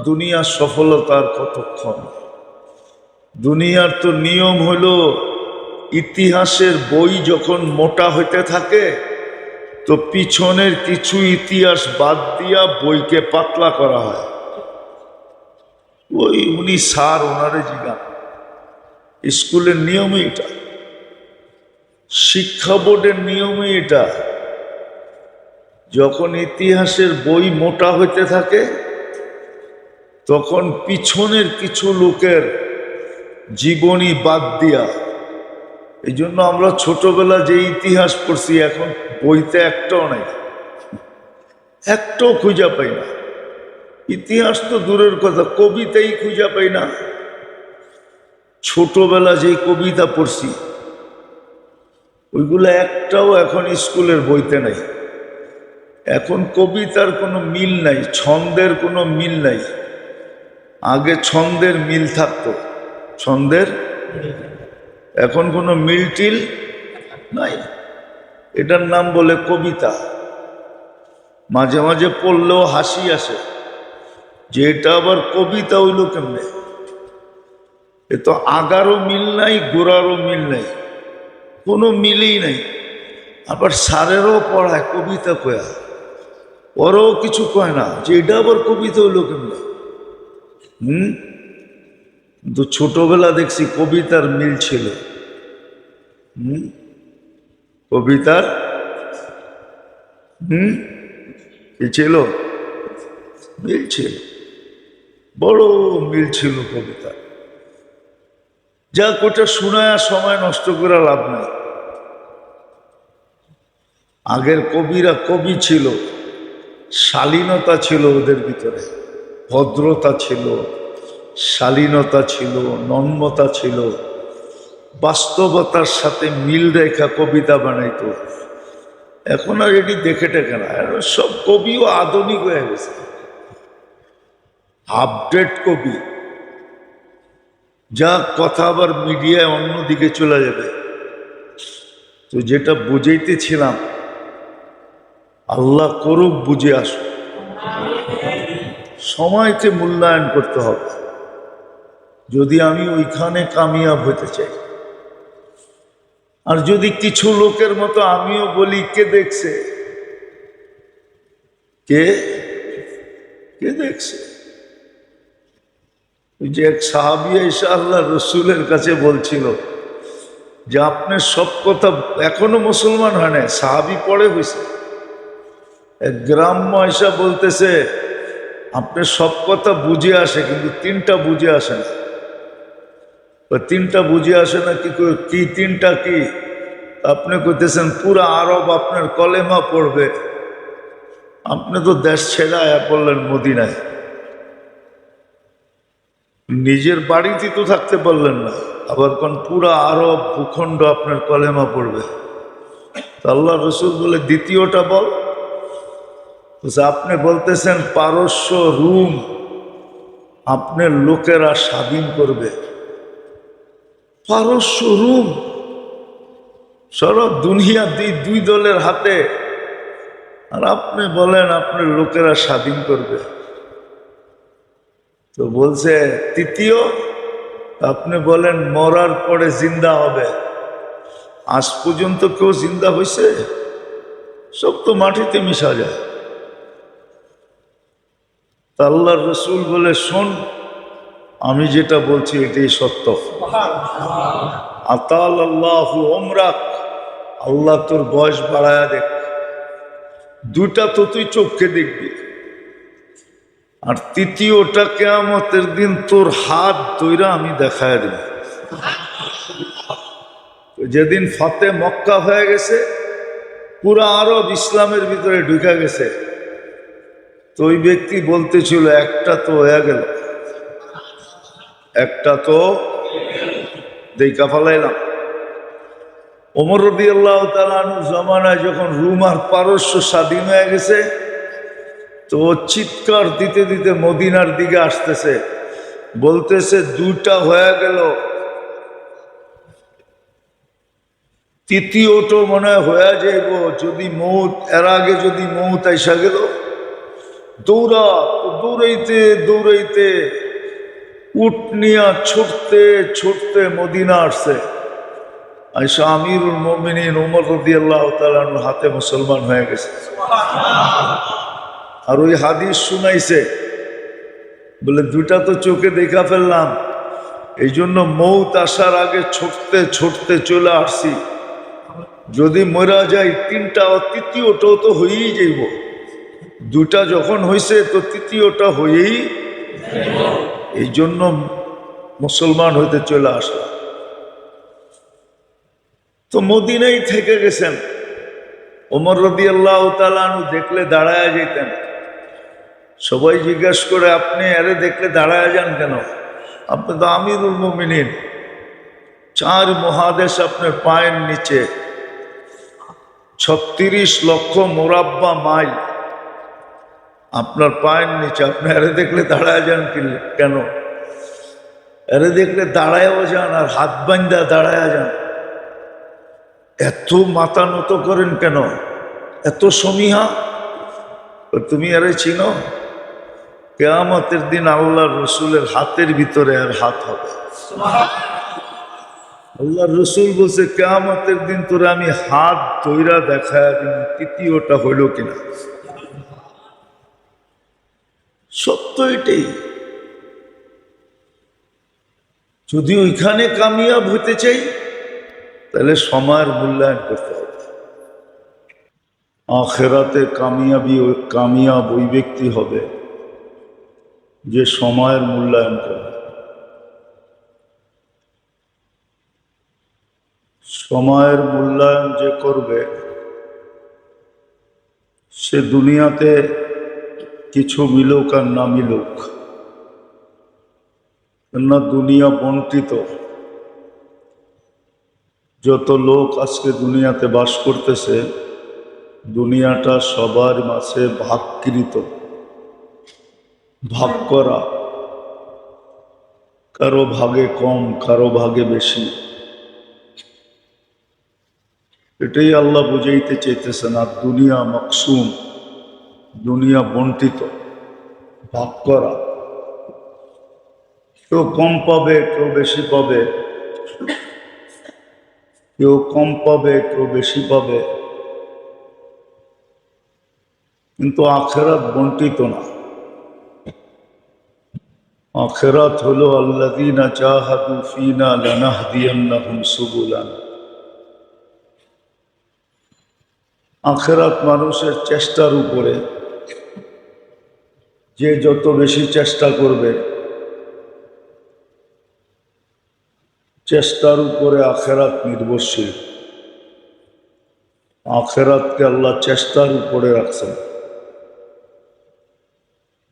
দুনিয়ার সফলতার কতক্ষণ? দুনিয়ার তো নিয়ম হলো ইতিহাসের বই যখন মোটা হইতে থাকে তো পিছনের কিছু ইতিহাস বাদ দিয়া বইকে পাতলা করা হয়। ওই উনি স্যার, ওনারে জিজ্ঞান, স্কুলের নিয়মই এটা, শিক্ষা বোর্ডের নিয়মই এটা। যখন ইতিহাসের বই মোটা হইতে থাকে তখন পিছনের কিছু লোকের জীবনী বাদ দিয়া, এই জন্য আমরা ছোটবেলা যে ইতিহাস পড়ছি এখন বইতে একটাও নাই, একটাও খুঁজা পাই না। ইতিহাস তো দূরের কথা, কবিতাই খুঁজা পাই না। ছোটবেলা যে কবিতা পড়ছি ওইগুলো একটাও এখন স্কুলের বইতে নাই। এখন কবিতার কোনো মিল নাই, ছন্দের কোনো মিল নাই। আগে ছন্দের মিল থাকতো, ছন্দের, এখন কোনো মিল টিল নাই। এটার নাম বলে কবিতা। মাঝে মাঝে পড়লেও হাসি আসে যে এটা আবার কবিতা হইল কেমনে। এ তো আগারও মিল নাই, গোড়ারও মিল নাই, কোনো মিলই নাই। আবার স্যারেরও পড়ায় কবিতা কয়া, ওরাও কিছু কয় না যে এটা আবার কবিতা হইল কেমনে। কিন্তু ছোটবেলা দেখছি কবিতার মিল ছিল। কবিতার কি ছিল? মিল ছিল, বড় মিল ছিল কবিতা। যা কোটা শোনায় সময় নষ্ট করে লাভ নাই। আগের কবিরা কবি ছিল, শালীনতা ছিল ওদের ভিতরে, ভদ্রতা ছিল, শালীনতা ছিল, নম্রতা ছিল, বাস্তবতার সাথে মিল রেখা কবিতা বানাইতো। এখন আর এটি দেখে টেকে না, সব কবিও আধুনিক হয়ে গেছে, আপডেট কবি। যা কথা আবার মিডিয়ায় অন্যদিকে চলে যাবে। তো যেটা বুঝাইতেছিলাম, আল্লাহ করুক বুঝে আসুক, সময়কে মূল্যায়ন করতে হবে যদি আমি ওইখানে কামিয়াব হতে চাই। আর যদি কিছু লোকের মতো আমিও বলি কে দেখছে, কে কে দেখছে। যে এক সাহাবী এসে আল্লাহ রসুলের কাছে বলছিল যে আপনার সব কথা, এখনো মুসলমান হয় না, সাহাবী পড়ে হয়েছে। এক গ্রাম্য এসা বলতেছে আপনার সব কথা বুঝে আসে কিন্তু তিনটা বুঝে আসে না। তিনটা বুঝে আসে না কি তিনটা কি? আপনি কইতেছেন পুরা আরব আপনার কলেমা পড়বে, আপনি তো দেশ ছেড়ে আয়া পড়লেন মদিনায়, নিজের বাড়িতে তো থাকতে পারলেন না, আবার কোন পুরা আরব ভূখণ্ড আপনার কলেমা পড়বে। আল্লাহ রসুল বলে দ্বিতীয়টা বল। আপনি বলতেছেন পারস্য রুম আপনার লোকেরা স্বাধীন করবে। পারস্য রুম সারা দুনিয়া দুই দলের হাতে, আর আপনি বলেন আপনার লোকেরা স্বাধীন করবে। তো বলছে তৃতীয়, আপনি বলেন মরার পরে জিন্দা হবে। আজ পর্যন্ত কেউ জিন্দা হয়েছে? সব তো মাটিতে মিশা যায়। আল্লাহর রসুল বলে শোন, আমি যেটা বলছি এটাই সত্য। আতাল আল্লাহু উমরাক, আল্লাহ তোর বয়স বাড়ায়া দেখ। দুটা তো তুই চোখকে দেখবি, আর তৃতীয়টা কিয়ামতের দিন তোর হাত ধইরা আমি দেখায় দেব। যেদিন ফতে মক্কা হয়ে গেছে, পুরা আরব ইসলামের ভিতরে ঢুকে গেছে, তো ওই ব্যক্তি বলতেছিল একটা তো হয়ে গেল, একটা তো দেখা ফেলাইলাম। ওমর রাদিয়াল্লাহু তাআলা আনহু জামানায় যখন রুম আর পারস্য স্বাধীন হয়ে গেছে, তো চিৎকার দিতে দিতে মদিনার দিকে আসতেছে, বলতেছে দুইটা হয়ে গেল, তৃতীয়টো মনে হয়ে যাইব যদি মৌত, এর আগে যদি মৌত আইসা গেল, দৌড়া দৌড়াইতে দৌড়াইতে উট নিয়া ছুটতে ছুটতে মদিনা আসছে। আয়েশা আমিরুল মুমিনিন ওমর রাদিয়াল্লাহু তাআলা আনহুর হাতে মুসলমান হয়ে গেছে। আর ওই হাদিস শুনাইছে, বলে দুইটা তো চোখে দেখা ফেললাম, এই জন্য মৌত আসার আগে ছুটতে ছুটতে চলে আসছি। যদি মরা যায় তিনটা, তৃতীয়টাও তো হয়েই যাইব। দুটা যখন হয়েছে তো তৃতীয়টা হয়েই, এই জন্য মুসলমান হইতে চলে আসলাম। তো মদিনায় থেকে গেছেন। ওমর রাদিয়াল্লাহু তাআলা আনহু দেখলে দাঁড়ায় যেতেন। সবাই জিজ্ঞেস করে, আপনি আরে দেখলে দাঁড়ায় যান কেন? আপনি তো আমিরুল মুমিনিন, 4 মহাদেশ আপনার পায়ের নিচে, 36 লক্ষ মোরাব্বা মাইল আপনার পায়ের নিচে, আপনি আরে দেখলে দাঁড়ায় যান কেন? আরে দেখলে দাঁড়ায়ও যান আর হাত বান্ধা দাঁড়ায় যান। এত মাথা নত করেন কেন? এত সমীহা? তুমি আরে চিনো? কিয়ামতের দিন আল্লাহ রসুলের হাতের ভিতরে আর হাত হবে। আল্লাহ রসুল বলছে, কিয়ামতের দিন তোরে আমি হাত ধইরা দেখায় দিন তৃতীয়টা হইল কিনা। সত্য এটাই। যদি ওইখানে কামিয়াব হতে চাই তাহলে সময়ের মূল্যায়ন করতে হবে। আখিরাতে কামিয়াব ওই ব্যক্তি হবে যে সময়ের মূল্যায়ন করবে। সময়ের মূল্যায়ন যে করবে সে দুনিয়াতে কিছু মিলুক আর না মিলুক, না দুনিয়া বন্টিত। যত লোক আজকে দুনিয়াতে বাস করতেছে, দুনিয়াটা সবার মাঝে ভাগকৃত, ভাগ করা, কারো ভাগে কম কারো ভাগে বেশি। এটাই আল্লাহ বুঝাইতে চাইতেছেন। আর দুনিয়া মকসুম, দুনিয়া বন্টিত, ভাগ করা। কেউ কম পাবে কেউ বেশি পাবে, কেউ কম পাবে কেউ বেশি পাবে, কিন্তু আখিরাত বন্টিত না। আখিরাত হলো আল্লাযীনা জাহাদু ফীনা লানাহদিয়ান্নাহুম সুবুলানা। আখিরাত মানুষের চেষ্টার উপরে। যে যত বেশি চেষ্টা করবে, চেষ্টার উপরে আখিরাত নির্ভরশীল। আখিরাতকে আল্লাহ চেষ্টার উপরে রাখছেন।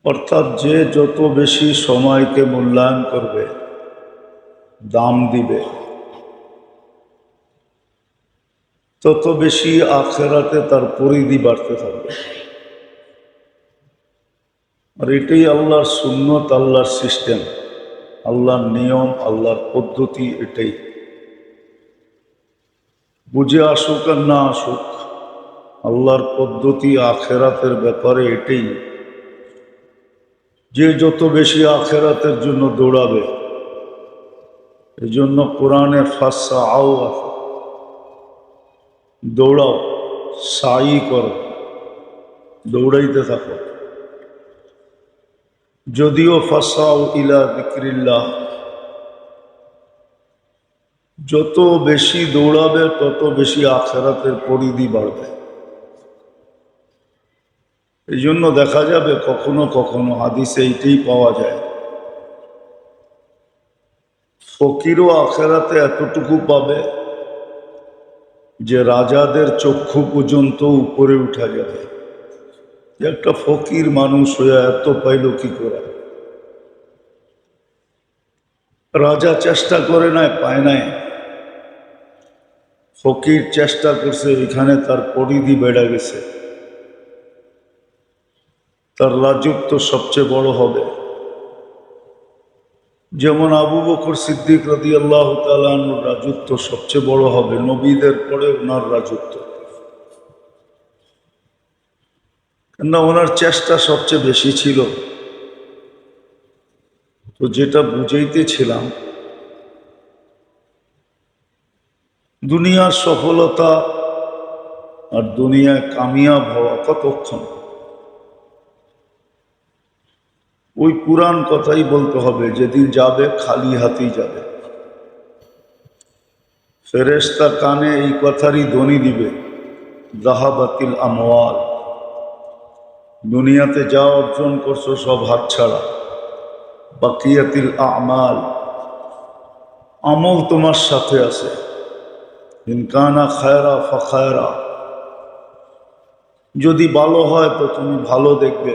অর্থাৎ যে যত বেশি সময়কে মূল্যায়ন করবে, দাম দিবে, তত বেশি আখিরাতে তার পরিধি বাড়তে থাকবে। আর এটাই আল্লাহর সুন্নত, আল্লাহর সিস্টেম, আল্লাহর নিয়ম, আল্লাহর পদ্ধতি। এটাই বুঝে আসুক আর না আসুক, আল্লাহর পদ্ধতি আখিরাতের ব্যাপারে এটাই। যে যত বেশি আখিরাতের জন্য দৌড়াবে, এই জন্য কোরআনে ফাসআউ, দৌড়াও, সাই করো, দৌড়াইতে থাকো। যদিও ফাসআউ ইলা যিকরিল্লাহ, যত বেশি দৌড়াবে তত বেশি আখিরাতের পরিধি বাড়বে। এই জন্য দেখা যাবে কখনো কখনো হাদিসে এইটাই পাওয়া যায়, ফকিরও আখিরাতে এতটুকু পাবে যে রাজাদের চক্ষু পর্যন্ত উপরে উঠা যাবে। যে একটা ফকির মানুষ হয়ে এত পাইল কি করে? রাজা চেষ্টা করে নাই, পায় নাই। ফকির চেষ্টা করছে, এখানে তার পরিধি বেড়ে গেছে, তার রাজত্ব সবচেয়ে বড় হবে। যেমন আবু বকর সিদ্দিক রাদিয়াল্লাহু তাআলা আনহুর রাজত্ব সবচেয়ে বড় হবে, নবীদের পরে ওনার রাজত্ব। কেননা ওনার চেষ্টা সবচেয়ে বেশি ছিল। তো যেটা বুঝাইতেছিলাম, দুনিয়ার সফলতা আর দুনিয়ায় কামিয়াব হওয়া কতক্ষণ? ওই পুরাণ কথাই বলতে হবে, যেদিন যাবে খালি হাতেই যাবে। ফেরেশতা কানে এই কথারই ধ্বনি দিবে, যাহাবাতিল আমওয়াল, দুনিয়াতে যা অর্জন করছো সব হাতছাড়া। বাকিয়াতিল আমাল, আমল তোমার সাথে আছে। ইনকানা খায়রা ফাখায়রা, যদি ভালো হয় তো তুমি ভালো দেখবে।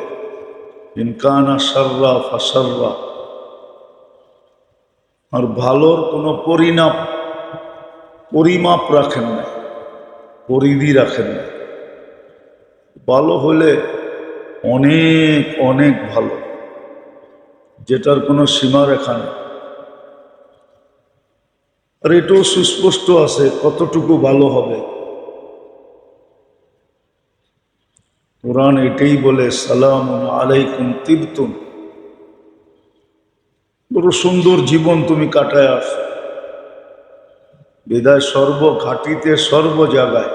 ইনকানা শাররা ফাশাররা, আর ভালোর কোনো পরিমাপ রাখেন না, পরিধি রাখেন না। ভালো হলে অনেক অনেক ভালো, যেটার কোনো সীমারেখা নেই। আর এটাও সুস্পষ্ট আছে কতটুকু ভালো হবে। কোরআন এটাই বলে, সালামুন আলাইকুম তিবতুম, বড় সুন্দর জীবন তুমি কাটায় আসো। বিদায় সর্বঘাটিতে সর্ব জায়গায়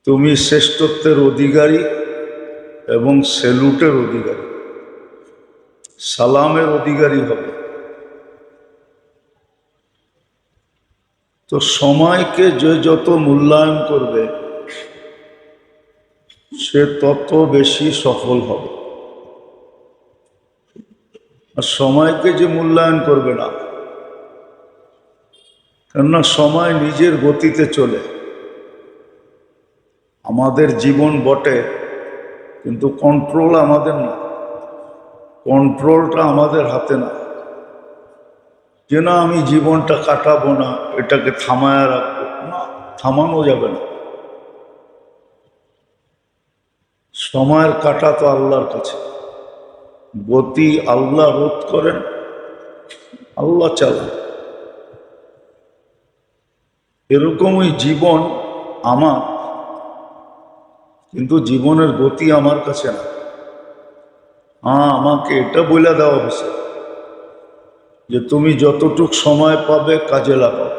তুমি শ্রেষ্ঠত্বের অধিকারী এবং সেলুটের অধিকারী, সালামের অধিকারী হবে। তো সময়কে যে যত মূল্যায়ন করবে সে তত বেশি সফল হবে। আর সময়কে যে মূল্যায়ন করবে না, কেননা সময় নিজের গতিতে চলে। আমাদের জীবন বটে, কিন্তু কন্ট্রোল আমাদের না, কন্ট্রোলটা আমাদের হাতে না। যে না আমি জীবনটা কাটাবো না, এটাকে থামায় রাখবো না, থামানো যাবে না। সময়ের কাটা তো আল্লাহর কাছে, গতি আল্লাহ রোধ করেন, আল্লাহ চালান। এরকমই জীবন আমার, কিন্তু জীবনের গতি আমার কাছে না। আমাকে এটা বলে দেওয়া হয়েছে যে তুমি যতটুক সময় পাবে কাজে লাগাও।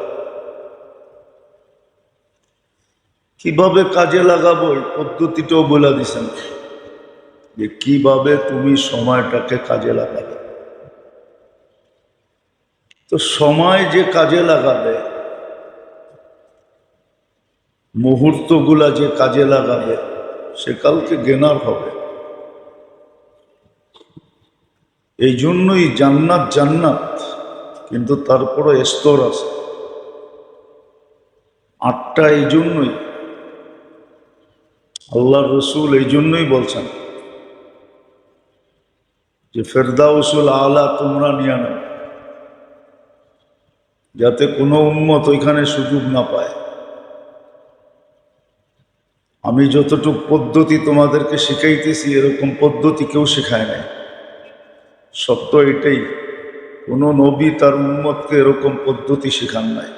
কিভাবে কাজে লাগাবো এই পদ্ধতিটাও বলে দিছেন, যে কিভাবে তুমি সময়টাকে কাজে লাগাবে। তো সময় যে কাজে লাগাবে, মুহূর্তগুলা যে কাজে লাগাবে, সে কালকে জ্ঞানার হবে। এই জন্যই জান্নাত জান্নাত, কিন্তু তারপরে স্তর আছে 8টা। এই জন্যই আল্লাহ রসুল এই জন্যই বলছেন যে ফেরদাউসুল আলা তোমরা নিয়ে নাও, যাতে কোনো উম্মত ওইখানে সুযোগ না পায়। আমি যতটুকু পদ্ধতি তোমাদেরকে শিখাইতেছি, এরকম পদ্ধতি কেউ শেখায় নাই। সত্য এটাই, কোনো নবী তার উম্মতকে এরকম পদ্ধতি শেখান নাই।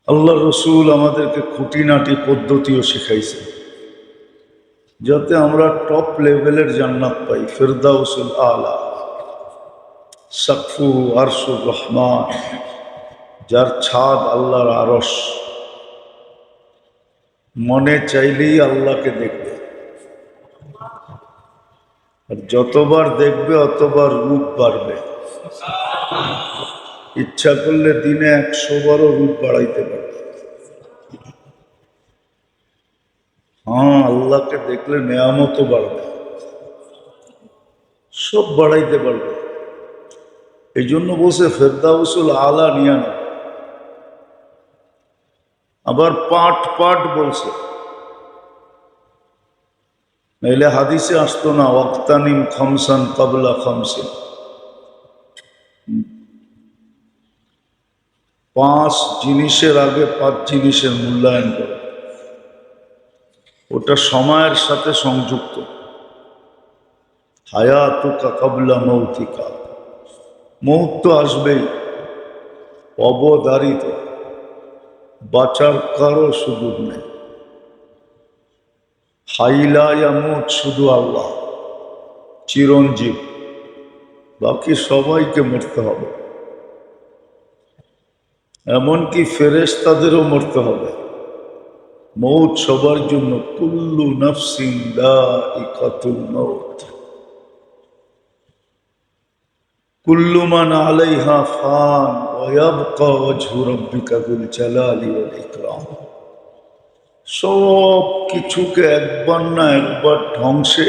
আল্লাহ রসুল আমাদেরকে খুঁটিনাটি পদ্ধতিও শিখাইছে, যাতে আমরা টপ লেভেলের জান্নাত পাই। ফেরদাউসুল আলা, সাকফু আরশুর রহমান, যার ছাদ আল্লাহর আরশ। মনে চাইলেই আল্লাহকে দেখবে, আর যতবার দেখবে অতবার রূপ বাড়বে। ইচ্ছা করলে দিনে 100 বারও রূপ বাড়াইতে পারবে। আল্লাহকে দেখলে নেয়ামতও বাড়বে, সব বাড়াইতে পারবে। এই জন্য বলছে ফেরদাউসুল আলা নিয়া না। আবার পাট পাট বলছে, নাইলে হাদিসে আসতো না, ওয়াক্তানিম খামসান কাবলা খামসিন, 5 জিনিসের আগে 5 জিনিসের মূল্যায়ন করে। ওটা সময়ের সাথে সংযুক্ত। হায়াতুকা কাবলা মৌতিকা, মৌত তো আসবেই, অবধারিত, বাঁচার কারো সুযোগ নেই। হাইলা ইয়ামুত শুধু আল্লাহ, চিরঞ্জীব, বাকি সবাইকে মরতে হবে। এমনকি ফেরেশতাদেরও মরতে হবে। মৌত সবার জন্য, কুল্লু নাফসিন যায়িকাতুল মৌত, কুল্লু মান আলাইহা ফান ওয়া ইয়াবকা ওয়াজহু রাব্বিকা যুল জালালি ওয়াল ইকরাম। সব কিছুকে একবার না একবার ধ্বংসে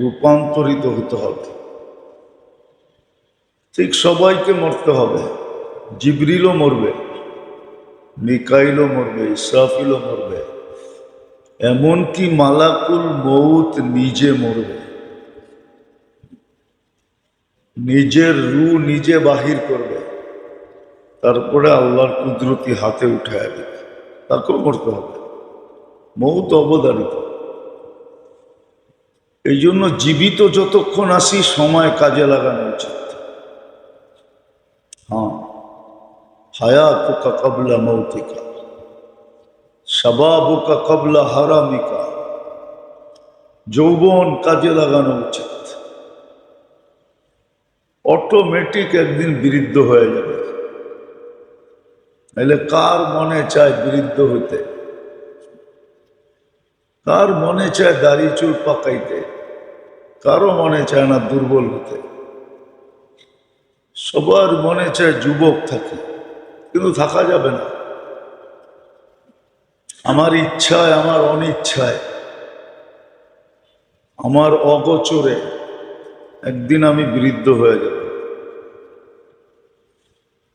রূপান্তরিত হতে হবে। ঠিক সবাইকে মরতে হবে। জিবরিলও মরবে, মিকাইলও মরবে, ইসরাফিলও মরবে, এমনকি মালাকুল মৌত নিজে মরবে। নিজের রূহ নিজে বাহির করবে, তারপরে আল্লাহর কুদরতি হাতে উঠায় দেবে, তাকেও মরতে হবে। মৌত অবধারিত। এই জন্য জীবিত যতক্ষণ আসি সময় কাজে লাগানো উচিত। হ্যাঁ, হায়াতুকা ক্বাবলা মৌতিকা, শাবাবুকা ক্বাবলা হারামিকা। যৌবন কাজে লাগানো উচিত। অটোমেটিক একদিন বৃদ্ধ হয়ে যাবে। তাহলে কার মনে চায় বৃদ্ধ হইতে? কার মনে চায় দাড়ি চুল পাকাইতে? কারো মনে চায় না দুর্বল হতে। সবার মনে চায় যুবক থাকে, কিন্তু থাকা যাবে না। আমার ইচ্ছায়, আমার অনিচ্ছায়, আমার অগোচরে একদিন আমি বৃদ্ধ হয়ে যাব।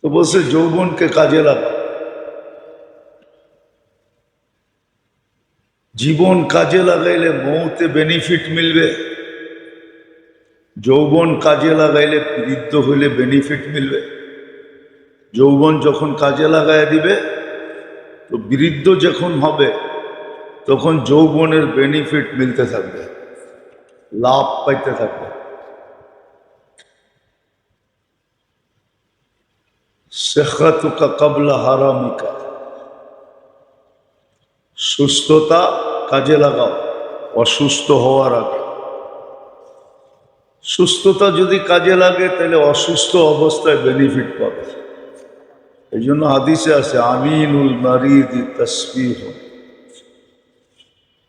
তো বলছে যৌবনকে কাজে লাগা। জীবন কাজে লাগাইলে মৌতে বেনিফিট মিলবে, যৌবন কাজে লাগাইলে বৃদ্ধ হইলে বেনিফিট মিলবে। যৌবন যখন কাজে লাগাই দিবে, তো বৃদ্ধ যখন হবে তখন যৌবনের বেনিফিট মিলতে থাকবে, লাভ পাইতে থাকবে। সেখাতুকা ক্বাবলা হারামিকা। সুস্থতা কাজে লাগাও অসুস্থ হওয়ার আগে। সুস্থতা যদি কাজে লাগে তাহলে অসুস্থ অবস্থায় বেনিফিট পাবে। এই জন্য হাদিসে আছে আমিনুল মারিদি তাসবিহ।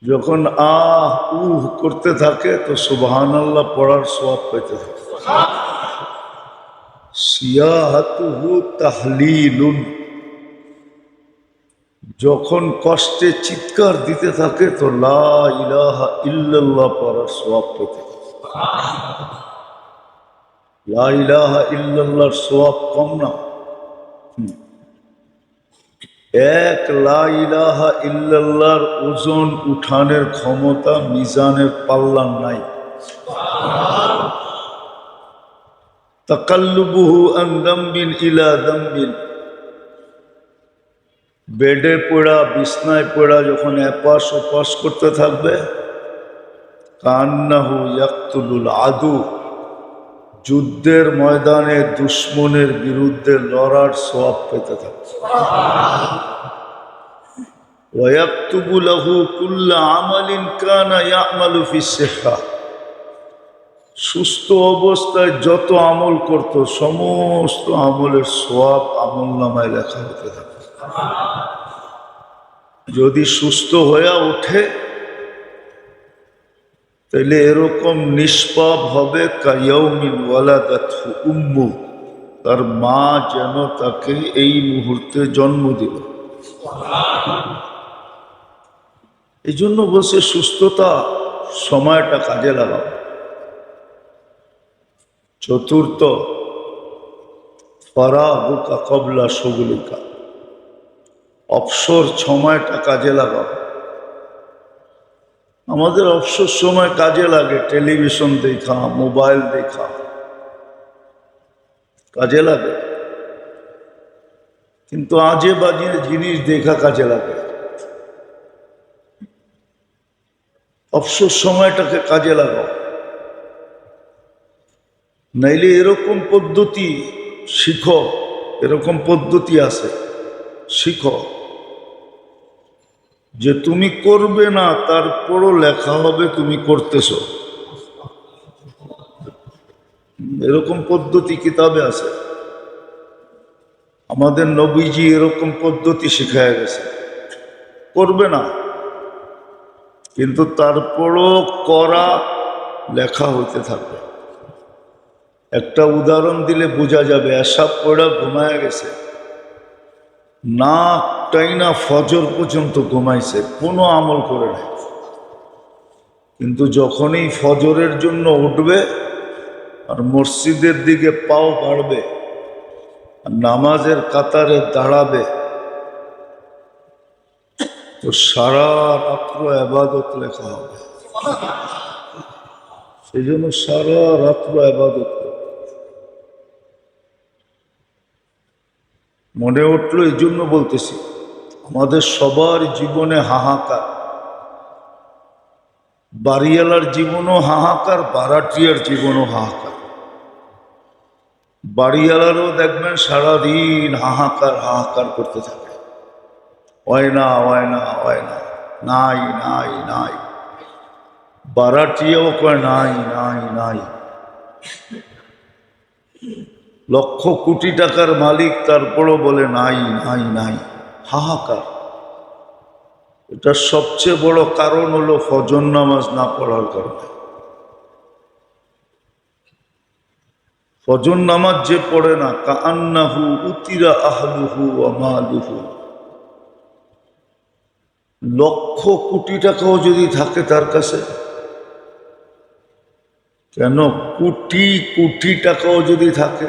যখন আহ উহ করতে থাকে তো সুবহানাল্লাহ পড়ার সওয়াব পেতে থাকে। সিয়াহাতুহু তাহলিলুন। যখন কষ্টে চিৎকার দিতে থাকে তো লা ইলাহা ইল্লাল্লাহ পড়ার সওয়াব পেতে থাকে। লা ইলাহা ইল্লাল্লাহর সওয়াব কম না। এক লা ইলাহা ইল্লাল্লাহর ওজন উঠানের ক্ষমতা মিজানের পাল্লা নাই। তাকাল্লুবুহু আন যামবিন ইলা যামবিন। বেডে পড়া, বিছনায় পড়া যখন এপাশ ওপাশ করতে থাকবে, কান্নাহু ইয়াকতুলুল আদু। যুদ্ধের ময়দানে দুশ্মনের বিরুদ্ধে লড়ার সওয়াব পেতে থাকবে। ওয়ায়াকতুবু লাহু কুল্লা আমালিন কানা ইয়ামালু ফিস সিহ্হা। সুস্থ অবস্থায় যত আমল করত সমস্ত আমলের সওয়াব আমলনামায় লেখা হতে থাকে। যদি সুস্থ হয়ে ওঠে তাহলে এরকম নিষ্পাপ হবে কায়াউমিন ওয়ালাদাতহু উম্মু। তার মা যেন তাকে এই মুহূর্তে জন্ম দিল। এই জন্য বলছে সুস্থতা সময়টা কাজে লাগাও। চতুর্থ, ফারাগুকা ক্বাবলা শুগলিকা। অবসর সময়টা কাজে লাগাও। আমাদের অবসর সময় কাজে লাগে টেলিভিশন দেখা, মোবাইল দেখা, কাজে লাগে। কিন্তু আজে বাজে জিনিস দেখা কাজে লাগে। অবসর সময়টাকে কাজে লাগাও। নাইলে এরকম পদ্ধতি শিখো, এরকম পদ্ধতি আছে, শিখো যে তুমি করবে না তারপরও লেখা হবে তুমি করতেছো। এরকম পদ্ধতি কিতাবে আছে। আমাদের নবীজি এরকম পদ্ধতি শিখায় গেছে, করবে না, কিন্তু তারপরও করা লেখা হইতে থাকবে। একটা উদাহরণ দিলে বোঝা যাবে। এসব পড়া ঘুমায় গেছে, নাক টাইনা ফজর পর্যন্ত ঘুমাইছে, কোনো আমল করে নাই, কিন্তু যখনই ফজরের জন্য উঠবে আর মসজিদের দিকে পাও বাড়বে আর নামাজের কাতারে দাঁড়াবে, তো সারা রাত্র আবাদত লেখা হবে। সেই জন্য সারা রাত্র আবাদত মনে উঠলো, এই জন্য বলতেছি আমাদের সবার জীবনে হাহাকার। বাড়িওয়ালার জীবনও হাহাকার, ভাড়াটিয়ার জীবনও হাহাকার। বাড়িওয়ালারও দেখবেন সারাদিন হাহাকার হাহাকার করতে থাকে, হয় না হয় না হয় না, নাই নাই নাই। ভাড়াটিয়াও কয় নাই নাই নাই। লক্ষ কোটি টাকার মালিক, তারপরও বলে নাই নাই নাই, হাহাকার। এটার সবচেয়ে বড় কারণ হলো ফজর নামাজ না পড়ার কারণে। ফজর নামাজ যে পড়ে না, কাআন্নাহু উতিরা আহলুহু ওয়া মালুহু। লক্ষ কোটি টাকাও যদি থাকে তার কাছে, কেন কোটি কোটি টাকাও যদি থাকে,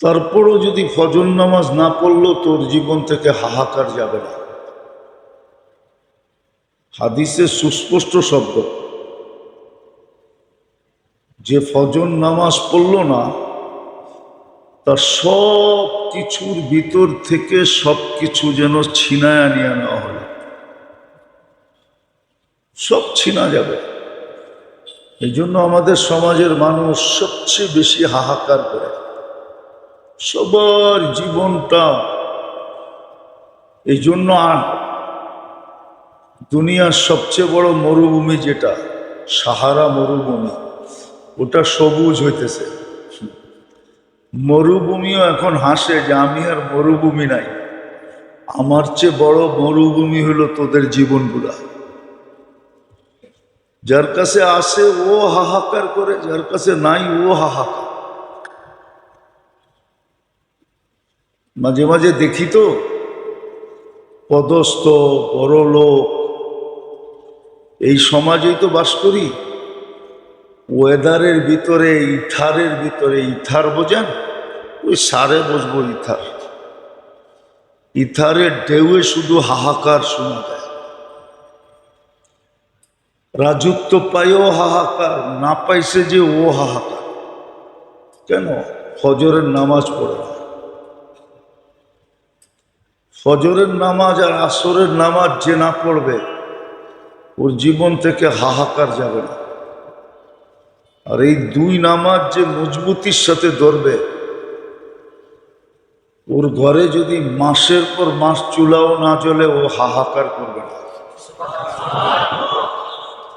তারপরও যদি ফজর নামাজ না পড়লো, তোর জীবন থেকে হাহাকার যাবে না। হাদিসে সুস্পষ্ট শব্দ, যে ফজর নামাজ পড়ল না, তার সব কিছুর ভিতর থেকে সব কিছু যেন ছিনায় নিয়ে নেওয়া হলো, সব ছিনা যাবে। এই জন্য আমাদের সমাজের মানুষ সবচেয়ে বেশি হাহাকার করে। সবার জীবনটা এই জন্য। দুনিয়ার সবচেয়ে বড় মরুভূমি যেটা সাহারা মরুভূমি, ওটা সবুজ হইতেছে। মরুভূমিও এখন হাসে যে আমি আর মরুভূমি নাই, আমার চেয়ে বড় মরুভূমি হলো তোদের জীবনগুলা। যার কাছে আসে ও হাহাকার করে, যার কাছে নাই ও হাহাকার। মাঝে মাঝে দেখি তো পদস্থ বড় লোক, এই সমাজেই তো বাস করি, ওয়েদারের ভিতরে ইথারের ভিতরে, ইথার বোঝেন, ওই সারে বসবো ইথার, ইথারের ঢেউয়ে শুধু হাহাকার শোনা যায়। রাজত্ব পাইও হাহাকার, না পাইছে যে ও হাহাকার। কেন? ফজরের নামাজ পড়ে না। ফজরের নামাজ আর আসরের নামাজ যে না পড়বে, ওর জীবন থেকে হাহাকার যাবে না। আর এই দুই নামাজ যে মজবুতির সাথে ধরবে, ওর ঘরে যদি মাসের পর মাস চুলাও না জ্বলে, ও হাহাকার করবে না।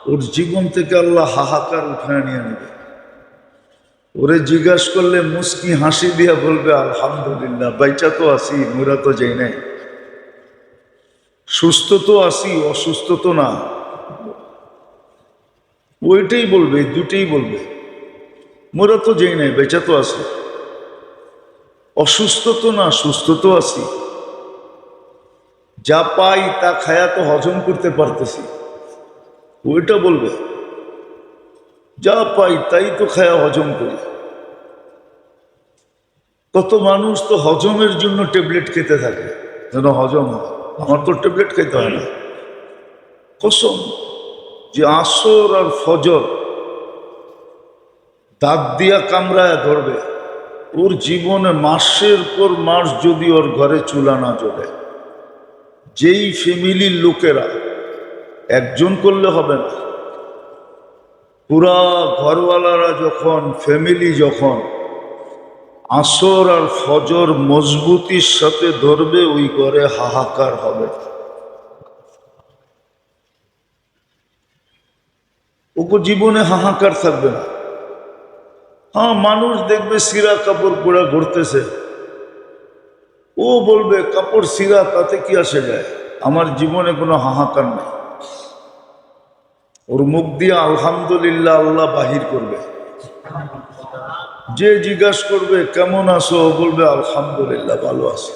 ওর জীবন থেকে আল্লাহ হাহাকার উঠায় নিয়ে নেবে। ওরে জিজ্ঞাসা করলে মুস্কি হাসি দিয়া বলবে আলহামদুলিল্লাহ, বাইচা তো আসি, মোরা তো যাই নাই, সুস্থ তো আসি, অসুস্থ তো না। ওইটাই বলবে, দুটেই বলবে, মোরা তো যাই নাই, বেচা তো আসি, অসুস্থ তো না, সুস্থ তো আছি। যা পাই তা খায়া তো হজম করতে পারতেছি, ওইটা বলবে। যা পাই তাই তো খায়া হজম করি। কত মানুষ তো হজমের জন্য ট্যাবলেট খেতে থাকে যেন হজম হয়। আমার তো ট্যাবলেট খেতে হয় না, কসম, যে আসর আর ফজর দাঁত দিয়া কামড়ায় ধরবে, ওর জীবনে মাসের পর মাস যদি ওর ঘরে চুলা না জ্বলে, যেই ফ্যামিলির লোকেরা, একজন করলে হবে না, পুরা ঘরওয়ালারা যখন, ফ্যামিলি যখন আসর আর ফজর মজবুতির সাথে ধরবে, ওই ঘরে হাহাকার হবে। ওকে জীবনে হাহাকার থাকবে না। হ্যাঁ, মানুষ দেখবে সিরা কাপড় পরা ঘুরতেছে, ও বলবে কাপড় সিরা তাতে কি আসে যায়, আমার জীবনে কোনো হাহাকার নেই। ওর মুখ দিয়ে আলহামদুলিল্লাহ আল্লাহ বাহির করবে। যে জিজ্ঞাসা করবে কেমন আছো, ও বলবে আলহামদুলিল্লাহ ভালো আছি।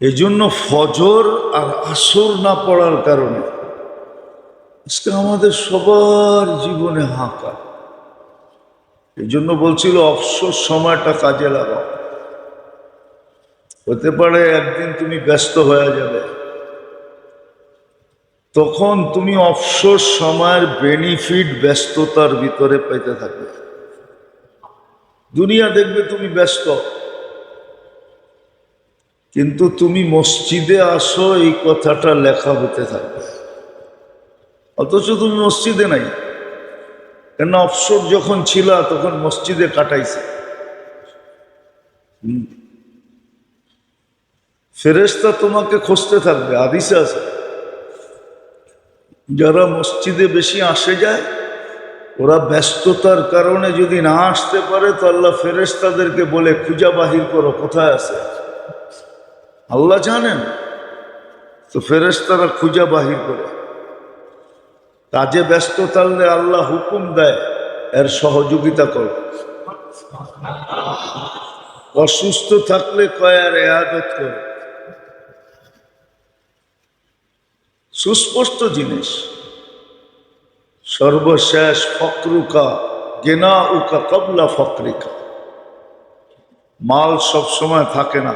এই জন্য ফজর আর আসর না পড়ার কারণে আজকে আমাদের সবার জীবনে হাঁকা। এই জন্য বলছিল অবসর সময়টা কাজে লাগাও। হতে পারে একদিন তুমি ব্যস্ত হয়ে যাবে, তখন তুমি অবসর সময়ের বেনিফিট ব্যস্ততার ভিতরে পেতে থাকবে। দুনিয়া দেখবে তুমি ব্যস্ত, কিন্তু তুমি মসজিদে আসো এই কথাটা লেখা হতে থাকবে, অথচ তুমি মসজিদে নাই। কেন? অবসর যখন ছিল তখন মসজিদে কাটাইছে। ফেরেশতা তোমাকে খুঁজতে থাকবে। হাদিসে আছে, যারা মসজিদে বেশি আসে যায়, ওরা ব্যস্ততার কারণে যদি না আসতে পারে তো আল্লাহ ফেরেশতাদেরকে বলে খুঁজা বাহির করো, কোথায় আছে। আল্লাহ জানেন, তো ফেরেশতারা খুঁজা বাহির করে। কাজে ব্যস্ত থাকলে আল্লাহ হুকুম দেয় এর সহযোগিতা করো, অসুস্থ থাকলে কয় আর ইবাদত করো। সুস্পষ্ট জিনিস। সর্বশেষ ফকরুকা গেনা উকা কবলা ফকরিকা। মাল সব সময় থাকে না,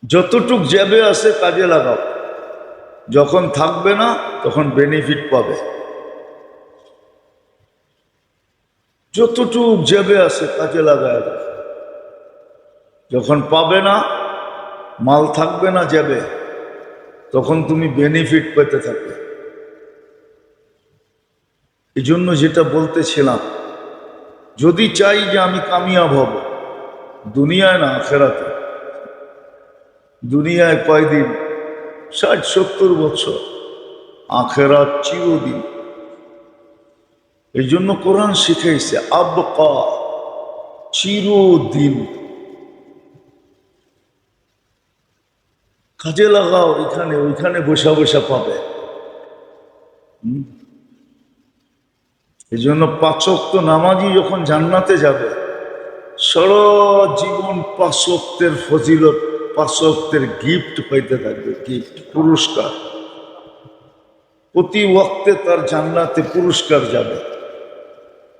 যতটুক জেবে আছে কাজে লাগাও, যখন থাকবে না তখন বেনিফিট পাবে। যতটুক জেবে আছে কাজে লাগায় দাও, যখন পাবে না, মাল থাকবে না জেবে, তখন তুমি বেনিফিট পেতে থাকবে। এই জন্য যেটা বলতেছিলাম, যদি চাই যে আমি কামিয়াব হব, দুনিয়ায় না আখেরাতে। দুনিয়ায় কয়দিন? 60-70 বছর, আখেরাত চিরদিন। এই জন্য কোরআন শিখাইছে আবকা, চিরদিন। কাজে লাগাও, এখানে ওইখানে বসা বসা পাবে। এই জন্য 5 ওয়াক্ত নামাজি যখন জান্নাতে যাবে, সারা জীবন 5 ওয়াক্তের ফজিলত, 5 ওয়াক্তের গিফট পাইতে থাকবে, গিফট, পুরস্কার। প্রতি ওয়াক্তে তার জান্নাতে পুরস্কার যাবে।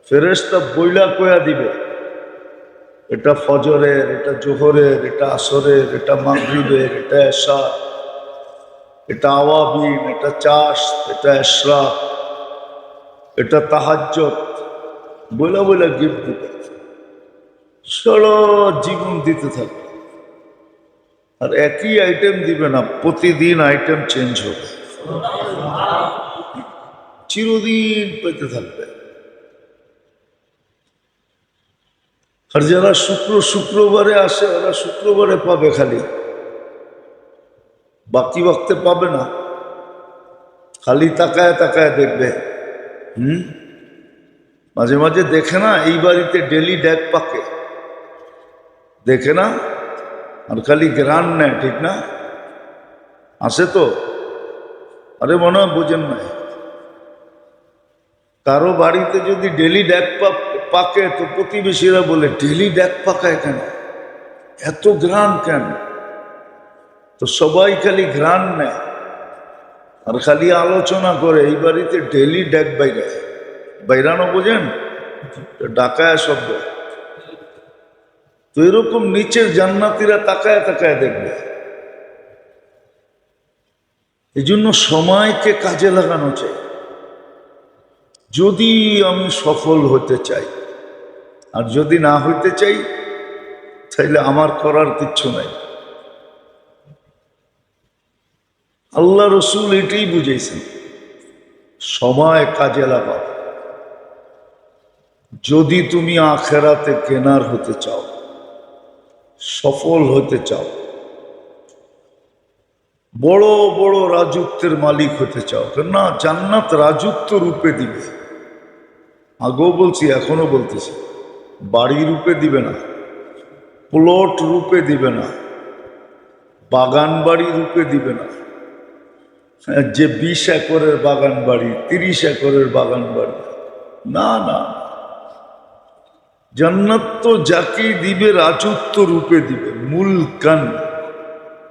ফেরেশতা বইলা কয়া দিবে, এটা ফজরের, এটা জোহরের, এটা আসরের, এটা মাগরিবের, এটা এশা, এটা আওয়াবিন, এটা চাষ, এটা ইশরাক, এটা তাহাজ্জুদ। বইলা বইলা গিফট দিবে, সারা জীবন দিতে থাকবে। আর একই আইটেম দিবে না, প্রতিদিন আইটেম চেঞ্জ হবে, চিরদিন পেতে থাকবে। আর যারা শুক্রবারে আসে, ওরা শুক্রবারে পাবে খালি, বাকি ওয়াক্তে পাবে না। খালি তাকায় তাকায় দেখবে। মাঝে মাঝে দেখে না, এই বাড়িতে ডেলি ড্যাক পাকে, দেখে না, আর খালি গ্রান নেয়, ঠিক না? আসে তো, আরে মনে হয় বোঝেন নাই। কারো বাড়িতে যদি ডেলি ড্যাক পাকে তো প্রতিবেশীরা বলে ডেলি ড্যাক পাকায় কেন, এত গ্রান কেন? তো সবাই খালি গ্রান নেয় আর খালি আলোচনা করে এই বাড়িতে ডেলি ড্যাক বাইরায়। বাইরানো বোঝেন? ডাকায় শব্দ। তো এরকম নিচের জান্নাতীরা তাকায় তাকায় দেখবে। এই জন্য সময়কে কাজে লাগানো চাই। যদি আমি সফল হতে চাই, আর যদি না হইতে চাই, তাইলে আমার করার কিচ্ছু নাই। আল্লাহ রসুল এটাই বুঝেছেন, সময় কাজে লাগাও যদি তুমি আখেরাতে কেনার হতে চাও, সফল হতে চাও। বড় বড় রাজত্বের মালিক হতে চাও, না, জান্নাত রাজত্ব রূপে দিবে। আগেও বলছি, এখনো বলতেছি, বাড়ি রূপে দিবে না, প্লট রূপে দিবে না, বাগান বাড়ি রূপে দিবে না। যে 20 একরের বাগান বাড়ি, 30 একরের বাগান বাড়ি, না না, জান্নাত তো যাকেই দিবে রাজত্ব রূপে দিবে। মুলকান,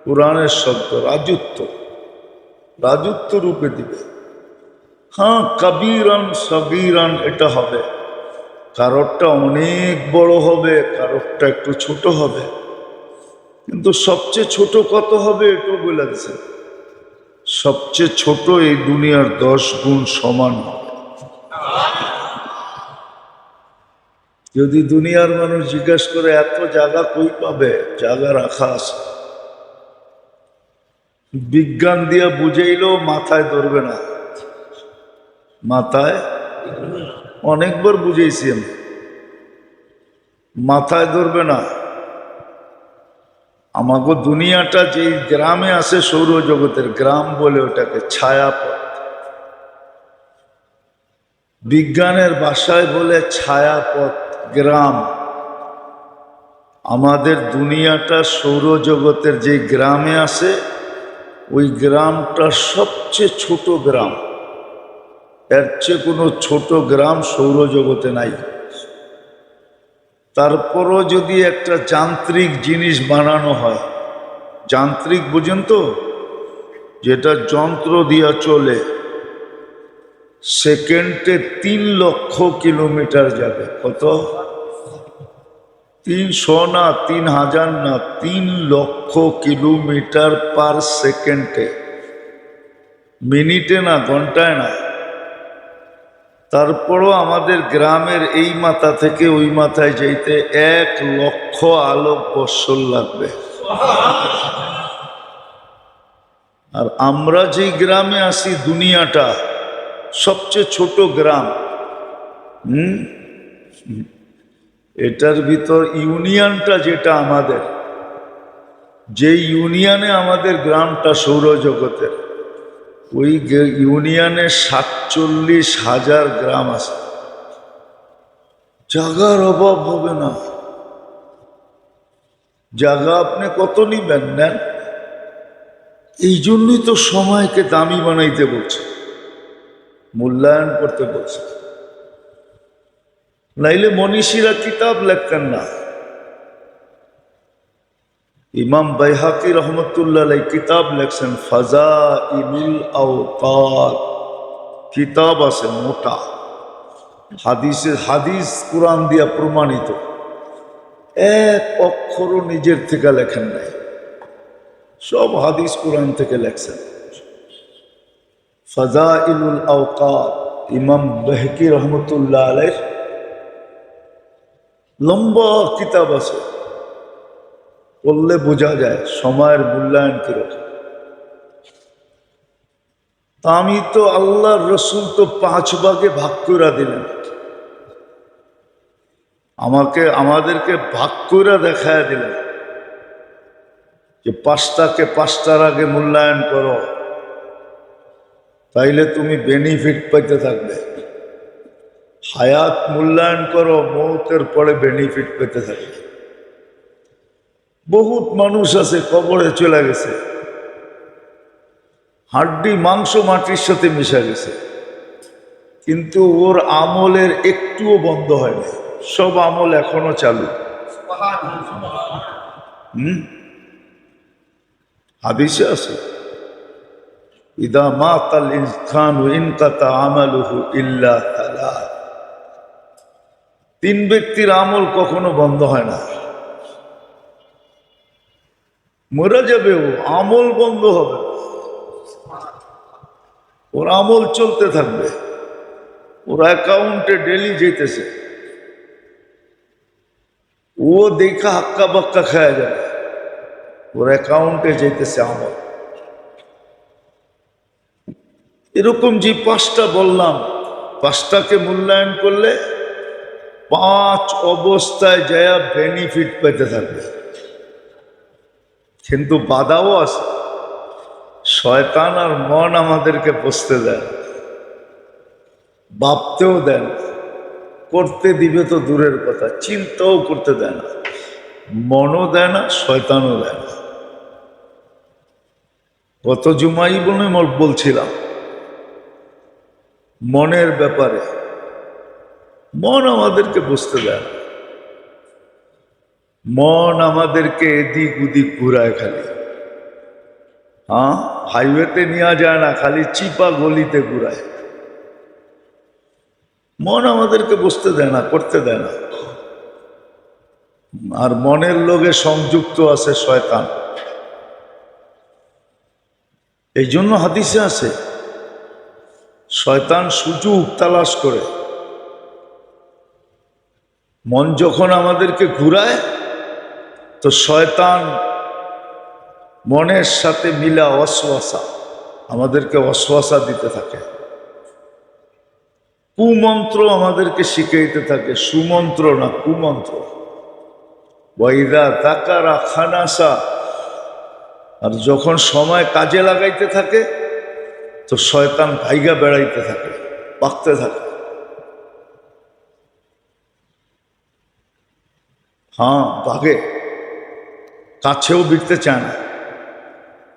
কোরআনের শব্দ, রাজত্ব, রাজত্ব রূপে দিবে। হ্যাঁ, কবিরান সগীরান এটা হবে, কারোরটা অনেক বড় হবে, কারোরটা একটু ছোট হবে, কিন্তু সবচেয়ে ছোট কত হবে এটাও বলে দিচ্ছে। সবচেয়ে ছোট এই দুনিয়ার 10 গুণ সমান হবে। যদি দুনিয়ার মানুষ জিজ্ঞাসা করে এত জায়গা কই পাবে, জায়গা রাখা আছে, বিজ্ঞান দিয়া বুঝাইলেও মাথায় ধরবে না। মাথায় অনেকবার বুঝেছি আমি, মাথায় ধরবে না। আমাকে দুনিয়াটা যে গ্রামে আছে, সৌরজগতের গ্রাম বলে ওটাকে, ছায়াপথ, বিজ্ঞানের ভাষায় বলে ছায়াপথ গ্রাম। আমাদের দুনিয়াটা সৌরজগতের যে গ্রামে আছে, ওই গ্রামটা সবচেয়ে ছোট গ্রাম। এর চেয়ে কোনো ছোট গ্রাম সৌরজগতে নাই। তারপরও যদি একটা যান্ত্রিক জিনিস বানানো হয়, যান্ত্রিক বুঝেন তো, যেটা যন্ত্র দিয়া চলে, সেকেন্ডে 3 লক্ষ কিলোমিটার যাবে। কত? 300 না, 3000 না, 3 লক্ষ কিলোমিটার পার সেকেন্ডে, মিনিটে না, ঘন্টায় না। তারপরও আমাদের গ্রামের এই মাথা থেকে ওই মাথায় যাইতে 1 লক্ষ আলোক বৎসর লাগবে। আর আমরা যেই গ্রামে আছি, দুনিয়াটা সবচেয়ে ছোট গ্রাম। এটার ভিতর ইউনিয়নটা যেটা আমাদের, যে ইউনিয়নে আমাদের গ্রামটা সৌরজগতের, ওই ইউনিয়নে 47,000 গ্রাম আছে। জায়গার অভাব হবে না। জায়গা আপনি কত নিবেন নেন। এই জন্যই তো সময়কে দামি বানাইতে বলছে, মূল্যায়ন করতে বলছে। নাইলে মনীষীরা কিতাব লেখতেন না। ইমাম বাইহাকি রহমতুল্লাহ আলাইহি কিতাব লেখছেন, ফাজাইলুল আওকাত, কিতাব আছে মোটা, হাদিস কোরআন দিয়া প্রমাণিত, এক অক্ষরও নিজের থেকে লেখেন নাই, সব হাদিস কোরআন থেকে লেখছেন। ফাজাইলুল আওকাত, ইমাম বাইহাকি রহমতুল্লাহ আলাইহি লম্বা কিতাব আছে, পড়লে বোঝা যায় সময়ের মূল্যায়ন কিরকম। তা আমি তো, আল্লাহর রসুল তো 5 ভাগে ভাগ করে দিলেন, আমাদেরকে ভাগ করে দেখায় দিলেন যে 5টাকে 5টার আগে মূল্যায়ন করো, তাইলে তুমি বেনিফিট পাইতে থাকবে। হায়াত মূল্যায়ন করো, মৌতের পরে বেনিফিট পেতে থাকবে। বহুত মানুষ আছে কবরে চলে গেছে, হাড্ডি মাংস মাটির সাথে মিশে গেছে, কিন্তু ওর আমলের একটুও বন্ধ হয়নি, সব আমল এখনো চালু। হাদিসে আছে, ইদা মাতাল ইনসানু ইনকাতা আমালুহু ইল্লা তালাত। 3 ব্যক্তির আমল কখনো বন্ধ হয় না। মরে যাবে ও, আমল বন্ধ হবে, ওর আমল চলতে থাকবে, ওর অ্যাকাউন্টে ডেলি যেতেছে, ও দেখা হাক্কা বাক্কা খায় যাবে, ওর অ্যাকাউন্টে যেতেছে আমল। এরকম যে 5টা বললাম, 5টাকে মূল্যায়ন করলে 5 অবস্থায় যায় বেনিফিট পেতে থাকবে। কিন্তু বাধাও আছে, শয়তান আর মন আমাদেরকে বসতে দেন, ভাবতেও দেন, করতে দিবে তো দূরের কথা, চিন্তাও করতে দেয় না। মনও দেয় না, শয়তানও দেয় না। গত জুমাই বলছিলাম মনের ব্যাপারে, মন আমাদেরকে বসতে দেয় না। মন আমাদেরকে এদিক ওদিক ঘুরায় খালি। হ্যাঁ, হাইওয়েতে নেওয়া যায় না, খালি চিপা গলিতে ঘুরায়। মন আমাদেরকে বসতে দেয় না, করতে দেয় না। আর মনের লোকে সংযুক্ত আছে শয়তান। এই জন্য হাদিসে আছে শয়তান সুযোগ তালাশ করে। মন যখন আমাদেরকে ঘুরায় তো শয়তান মনের সাথে মিলা ওয়াসওয়াসা, আমাদেরকে ওয়াসওয়াসা দিতে থাকে, কুমন্ত্র আমাদেরকে শিখাইতে থাকে। সুমন্ত্র না, কুমন্ত্র। ওয়াইদা তাকারা খানাসা, আর যখন সময় কাজে লাগাইতে থাকে তো শয়তান ভাইগা বেড়াইতে থাকে, পাকতে থাকে। হ্যাঁ, ভাগে, কাছেও বিড়তে চায় না,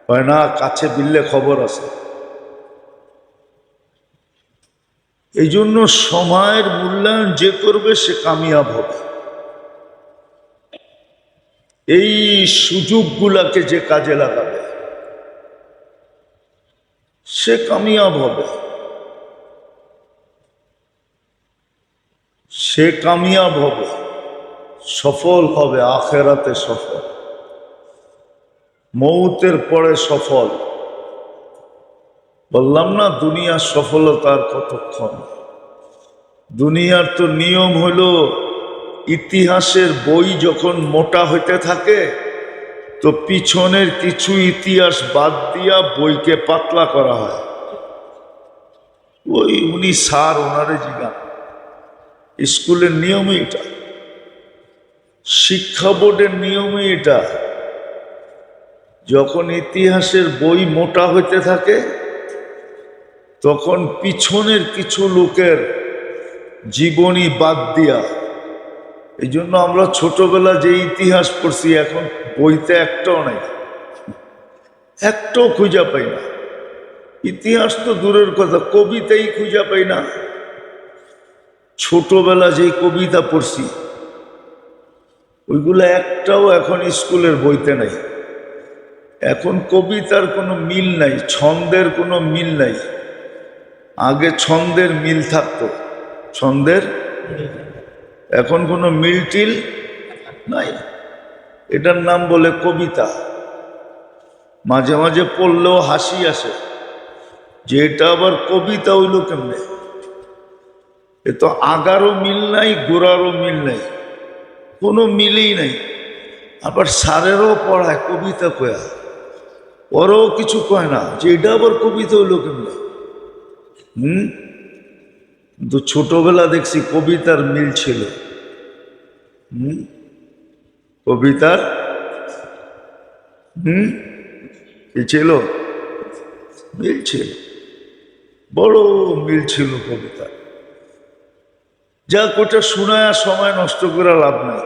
হয় না কাছে বিললে খবর আছে। এই জন্য সময়ের মূল্যায়ন যে করবে সে কামিয়াব হবে। এই সুযোগগুলাকে যে কাজে লাগাবে সে কামিয়াব হবে, সে কামিয়াব হবে, সফল হবে, আখেরাতে সফল, মৌতের পরে সফল। বললাম না দুনিয়ার সফলতার কতক্ষণ। দুনিয়ার তো নিয়ম হলো ইতিহাসের বই যখন মোটা হইতে থাকে তো পিছনের কিছু ইতিহাস বাদ দিয়া বইকে পাতলা করা হয়। ওই উনি স্যার, ওনারে জিজ্ঞান, স্কুলের নিয়মই এটা, শিক্ষা বোর্ডের নিয়মই এটা। যখন ইতিহাসের বই মোটা হইতে থাকে তখন পিছনের কিছু লোকের জীবনী বাদ দিয়া। এই জন্য আমরা ছোটবেলা যে ইতিহাস পড়ছি এখন বইতে একটাও নাই, একটাও খুঁজা পাই না। ইতিহাস তো দূরের কথা, কবিতাই খুঁজা পাই না। ছোটবেলা যেই কবিতা পড়ছি ওইগুলো একটাও এখন স্কুলের বইতে নাই। এখন কবিতার কোনো মিল নাই, ছন্দের কোনো মিল নাই। আগে ছন্দের মিল থাকতো, ছন্দের, এখন কোনো মিল টিল নাই। এটার নাম বলে কবিতা। মাঝে মাঝে পড়লেও হাসি আসে যে এটা আবার কবিতা হইল কেমনে। এ তো আগারও মিল নাই, গোড়ারও মিল নাই, কোনো মিলই নাই। আবার স্যারেরও পড়ায় কবিতা কয়া, ওরাও কিছু কয় না যে এটা আবার কবিতা হইল কেমনে। কিন্তু ছোটবেলা দেখছি কবিতার মিল ছিল। কবিতার কি ছিল? মিল ছিল, বড় মিল ছিল কবিতা। যা কোটা শোনায় সময় নষ্ট করে লাভ নাই।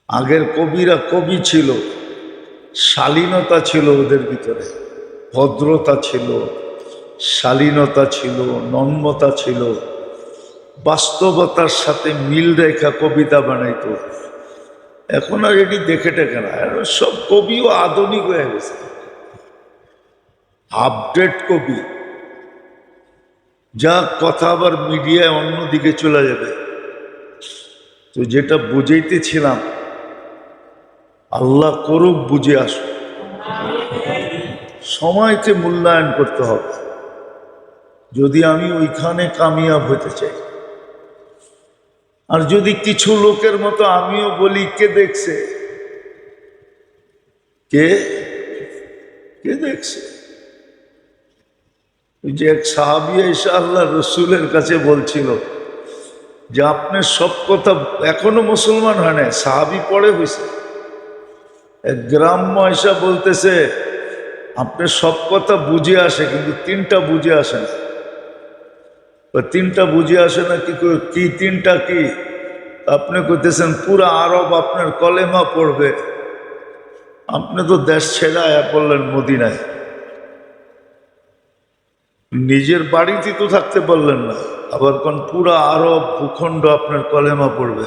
আগের কবিরা কবি ছিল, শালীনতা ছিল ওদের ভিতরে, ভদ্রতা ছিল, শালীনতা ছিল, নম্রতা ছিল, বাস্তবতার সাথে মিল রেখা কবিতা বানাইতো। এখন আর এটি দেখে টেকে না, সব কবিও আধুনিক হয়ে গেছে, আপডেট কবি। যা কথা আবার মিডিয়ায় অন্যদিকে চলে যাবে। তো যেটা বুঝাইতেছিলাম, আল্লাহ করুক বুঝে আসুক, সময়কে মূল্যায়ন করতে হবে যদি আমি ওইখানে কামিয়াব হতে চাই। আর যদি কিছু লোকের মতো আমিও বলি কে দেখছে, কে কে দেখছে। ওই যে এক সাহাবী এসে আল্লাহ রসুলের কাছে বলছিল যে আপনার সব কথা, এখনো মুসলমান হয় না, সাহাবী পড়ে হয়েছে। এক গ্রাম্য এসে বলতেছে আপনি সব কথা বুঝে আসে, কিন্তু তিনটা বুঝে আসে না। তিনটা বুঝে আসে না কি তিনটা কি? আপনি কইতেছেন পুরা আরব আপনার কলেমা পড়বে, আপনি তো দেশ ছেড়ে আয়া পড়লেন মদিনায়, নিজের বাড়িতে তো থাকতে পারলেন না, আবার কোন পুরা আরব ভূখণ্ড আপনার কলেমা পড়বে।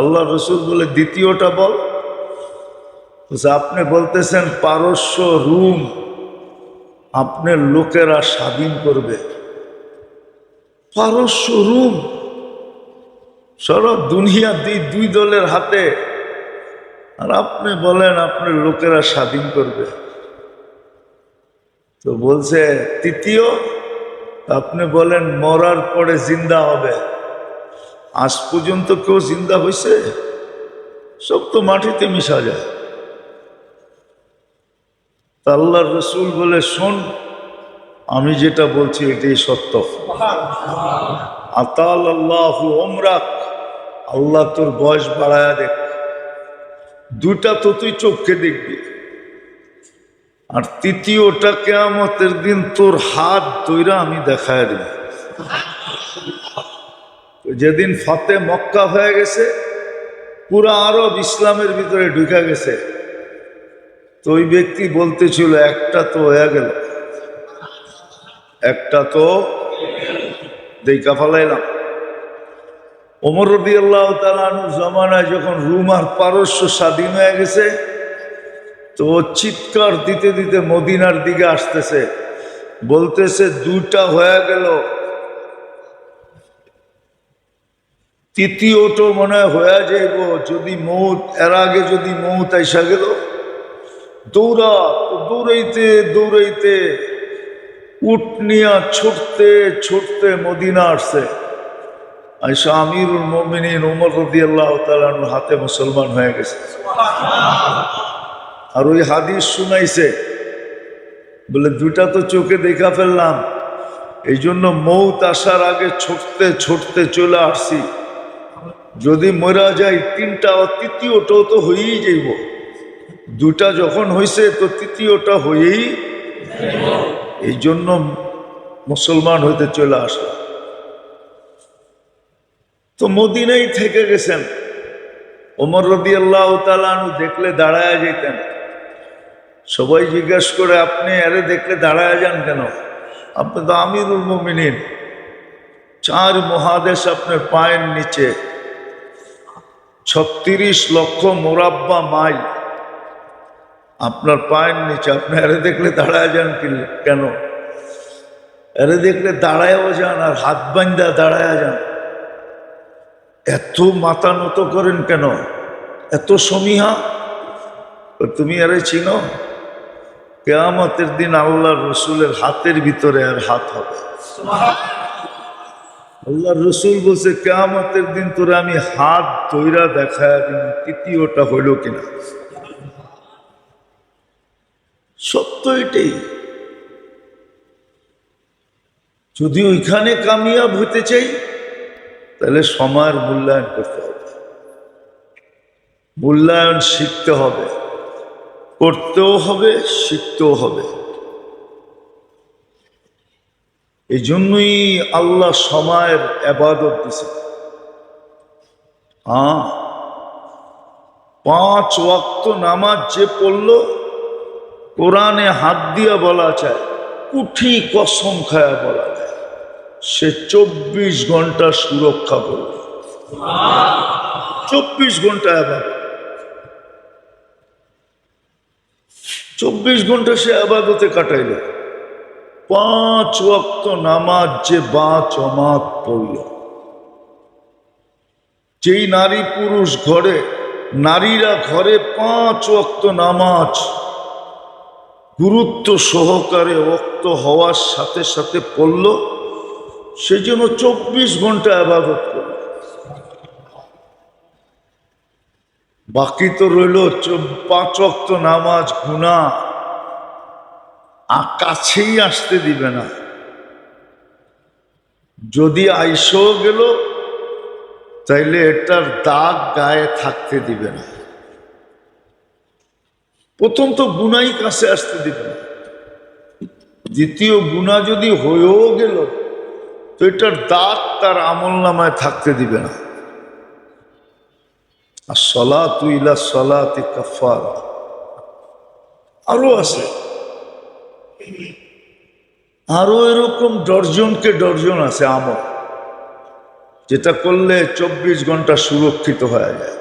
আল্লাহ রসুল বলে দ্বিতীয়টা বল। আপনি বলতেছেন পারস্য রুম আপনার লোকেরা স্বাধীন করবে। পারস্য রুম সারা দুনিয়া দুই দলের হাতে, আর আপনি বলেন আপনার লোকেরা স্বাধীন করবে। তো বলছে তৃতীয়, আপনি বলেন মরার পরে জিন্দা হবে। আজ পর্যন্ত কেউ জিন্দা হয়েছে? সব তো মাটিতে মিশা যায়। আল্লাহর রসুল বলে শোন, আমি যেটা বলছি এটাই সত্য। আতাল আল্লাহু ওমরাক, আল্লাহ তোর বয়স বাড়ায়া দেখ। দুটা তো তুই চোখে দেখবি, আর তৃতীয়টা কিয়ামতের দিন তোর হাত ধইরা আমি দেখায় দেব। যেদিন ফাতে মক্কা হয়ে গেছে, পুরা আরব ইসলামের ভিতরে ঢুকে গেছে, তো ওই ব্যক্তি বলতেছিল একটা তো হয়ে গেল, একটা তো দেখা ফেলাইলাম। ওমর রাদিয়াল্লাহু তাআলা আনহু জামানায় যখন রুম আর পারস্য স্বাধীন হয়ে গেছে, তো চিৎকার দিতে দিতে মদিনার দিকে আসতেছে, বলতেছে দুটা হয়ে গেল, তৃতীয়টো মনে হয়ে যাইব, যদি মৌত এর আগে যদি মৌত আইসা গেল। দৌড়াইতে দৌড়াইতে উট নিয়া ছুটতে ছুটতে মদিনা আসছে, আইসা আমিরুল মুমিনিন ওমর রাদিয়াল্লাহু তাআলা আনহুর হাতে মুসলমান হয়ে গেছে। আর ওই হাদিস শুনাইছে, বলে দুটা তো চোখে দেখা ফেললাম, এই জন্য মৌত আসার আগে ছুটতে ছুটতে চলে আসছি, যদি মরা যায় তিনটা, তৃতীয়টাও তো হয়েই যাইব। দুটা যখন হয়েছে তো তৃতীয়টা হয়েই, এই জন্য মুসলমান হইতে চলে আসলাম। তো মদিনায় থেকে গেছেন। ওমর রাদিয়াল্লাহু তাআলা আনহু দেখলে দাঁড়ায় যেতেন। সবাই জিজ্ঞাসা করে আপনি আরে দেখলে দাঁড়ায় যান কেন? আপনি তো আমিরুল মুমিনিন, 4 মহাদেশ আপনার পায়ের নিচে, 36 লক্ষ মোরাব্বা মাইল আপনার পায়ের নিচে, আপনি আরে দেখলে দাঁড়ায় যান কেন? আরে দেখলে দাঁড়ায়ও যান আর হাত বান্ধা দাঁড়ায় যান। এত মাথা নত করেন কেন? এত সমীহা? তুমি আরে চিনো? কিয়ামতের দিন আল্লাহর রসুলের হাতের ভিতরে আর হাত হবে। আল্লাহর রসুল বলছে কিয়ামতের দিন তোরে আমি হাত ধইরা দেখায় দিন তৃতীয়টা হইল কিনা। সত্য এটাই। যদি ওইখানে কামিয়াব হতে চাই, তাহলে সময়ের মূল্যায়ন করতে হবে, মূল্যায়ন শিখতে হবে, করতেও হবে, শিখতেও হবে। এই জন্যই আল্লাহ সময়ের ইবাদত দিয়েছে। 5 ওয়াক্ত নামাজ যে পড়ল, কোরআনে হাত দিয়া বলা চায়, কুঠি কসম খায়া বলা যায়, সে 24 ঘন্টা সুরক্ষা করবে। 24 ঘন্টা ইবাদত, 24 ঘন্টা সে ইবাদতে কাটাইল। 5 ওয়াক্ত নামাজ যে বা জমাত পড়ল, যেই নারী পুরুষ ঘরে, নারীরা ঘরে 5 ওয়াক্ত নামাজ গুরুত্ব সহকারে ওয়াক্ত হওয়ার সাথে সাথে পড়ল, সেজন্য 24 ঘন্টা ইবাদত করল। বাকি তো রইল 5 ওয়াক্ত নামাজ, গুনাহ কাছেই আসতে দিবে না। যদি আইসও গেল, তাইলে এটার দাগ গায়ে থাকতে দিবে না। প্রথম তো গুনাই কাছে আসতে দিবে না, দ্বিতীয় গুনাহ যদি হয়েও গেল তো এটার দাগ তার আমল নামায় থাকতে দিবে না। আর সলাতু ইলা সলাতি কাফারা আরো আছে, আরো এরকম ডর্জনকে ডর্জন আছে আমল, যেটা করলে 24 ঘন্টা সুরক্ষিত হয়ে যায়,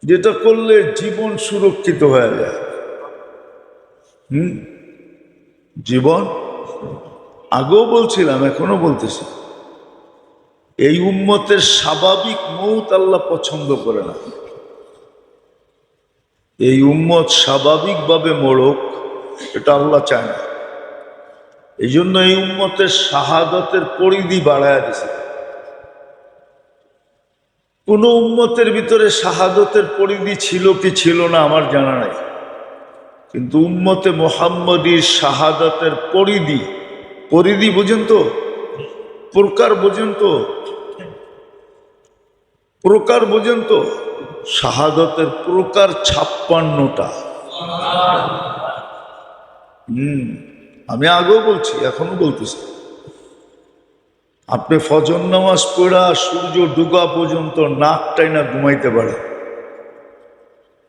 যেটা করলে জীবন সুরক্ষিত হয়ে যায়। জীবন আগেও বলছিলাম, এখনো বলতেছি, এই উম্মতের স্বাভাবিক মৌত আল্লাহ পছন্দ করে না। এই উম্মত স্বাভাবিকভাবে মরুক, এটা আল্লাহ চায় না। এই জন্য এই উম্মতের শাহাদতের পরিধি বাড়ায় দিছে। কোন উম্মতের ভিতরে শাহাদতের পরিধি ছিল কি ছিল না আমার জানা নাই, কিন্তু উম্মতে মুহাম্মদীর শাহাদতের পরিধি, পরিধি বোঝেন তো, প্রকার বোঝেন তো, প্রকার বোঝেন তো, শাহাদতের প্রকার 56টা। আমি আগেও বলছি, এখনো বলতেছি, আপনি ফজর নামাজ পড়া সূর্য ডুবা পর্যন্ত নাক টাইনা ঘুমাইতে পারে,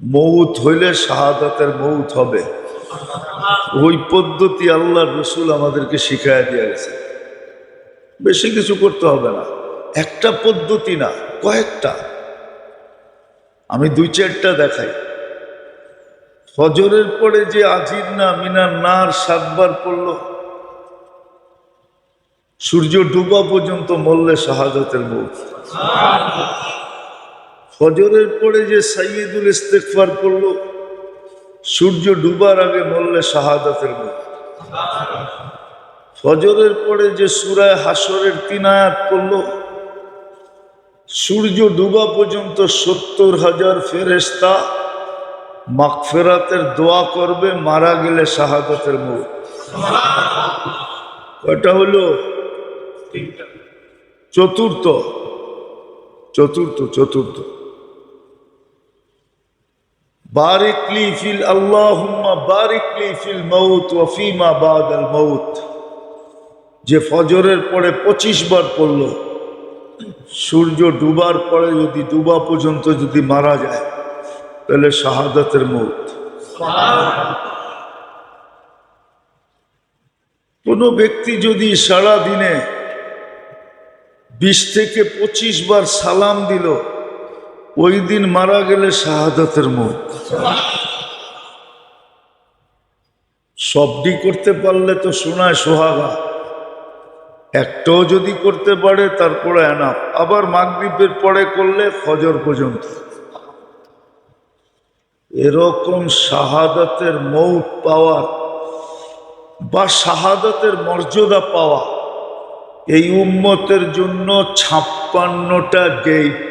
মৌত হইলে শাহাদাতের মৌত হবে। ওই পদ্ধতি আল্লাহর রসুল আমাদেরকে শিখাইয়া দিয়ে গেছে। বেশি কিছু করতে হবে না, একটা পদ্ধতি না, কয়েকটা। আমি 2-4টা দেখাই। ফজরের পরে যে আজির না মিনার নার 7 বার পড়ল, সূর্য ডুবা পর্যন্ত মরলে শাহাদাতের মৌত। ফজরের পরে যে সাইয়্যিদুল ইস্তিগফার পড়ল, সূর্য ডুবার আগে মরলে শাহাদাতের মৌত। ফজরের পরে যে সূরা হাসরের 3 আয়াত পড়ল, সূর্য ডুবা পর্যন্ত 70,000 ফেরেশতা মাগফিরাতের দোয়া করবে, মারা গেলে শাহাদাতের মৌত। কয়টা হলো? চতুর্থ, চতুর্থ, চতুর্থ। বারিকলি ফিল আল্লাহুম্মা বারিকলি ফিল মাউত ওয়া ফিমা বাদাল মাউত, যে ফজরের পরে 25 বার পড়ল, সূর্য ডুবার পরে যদি ডুবা পর্যন্ত যদি মারা যায় তাহলে শাহাদাতের মৌত। কোন ব্যক্তি যদি সারা দিনে 20 থেকে 25 বার সালাম দিল, ওই দিন মারা গেলে শাহাদাতের মৌত। সবটি করতে পারলে তো শোনায় সোহাগা, একটাও যদি করতে পারে তারপরে এনাফ। আবার মাগরিবের পরে করলে ফজর পর্যন্ত। এরকম শাহাদাতের মৌত পাওয়া বা শাহাদাতের মর্যাদা পাওয়া এই উম্মতের জন্য 56টা গেট,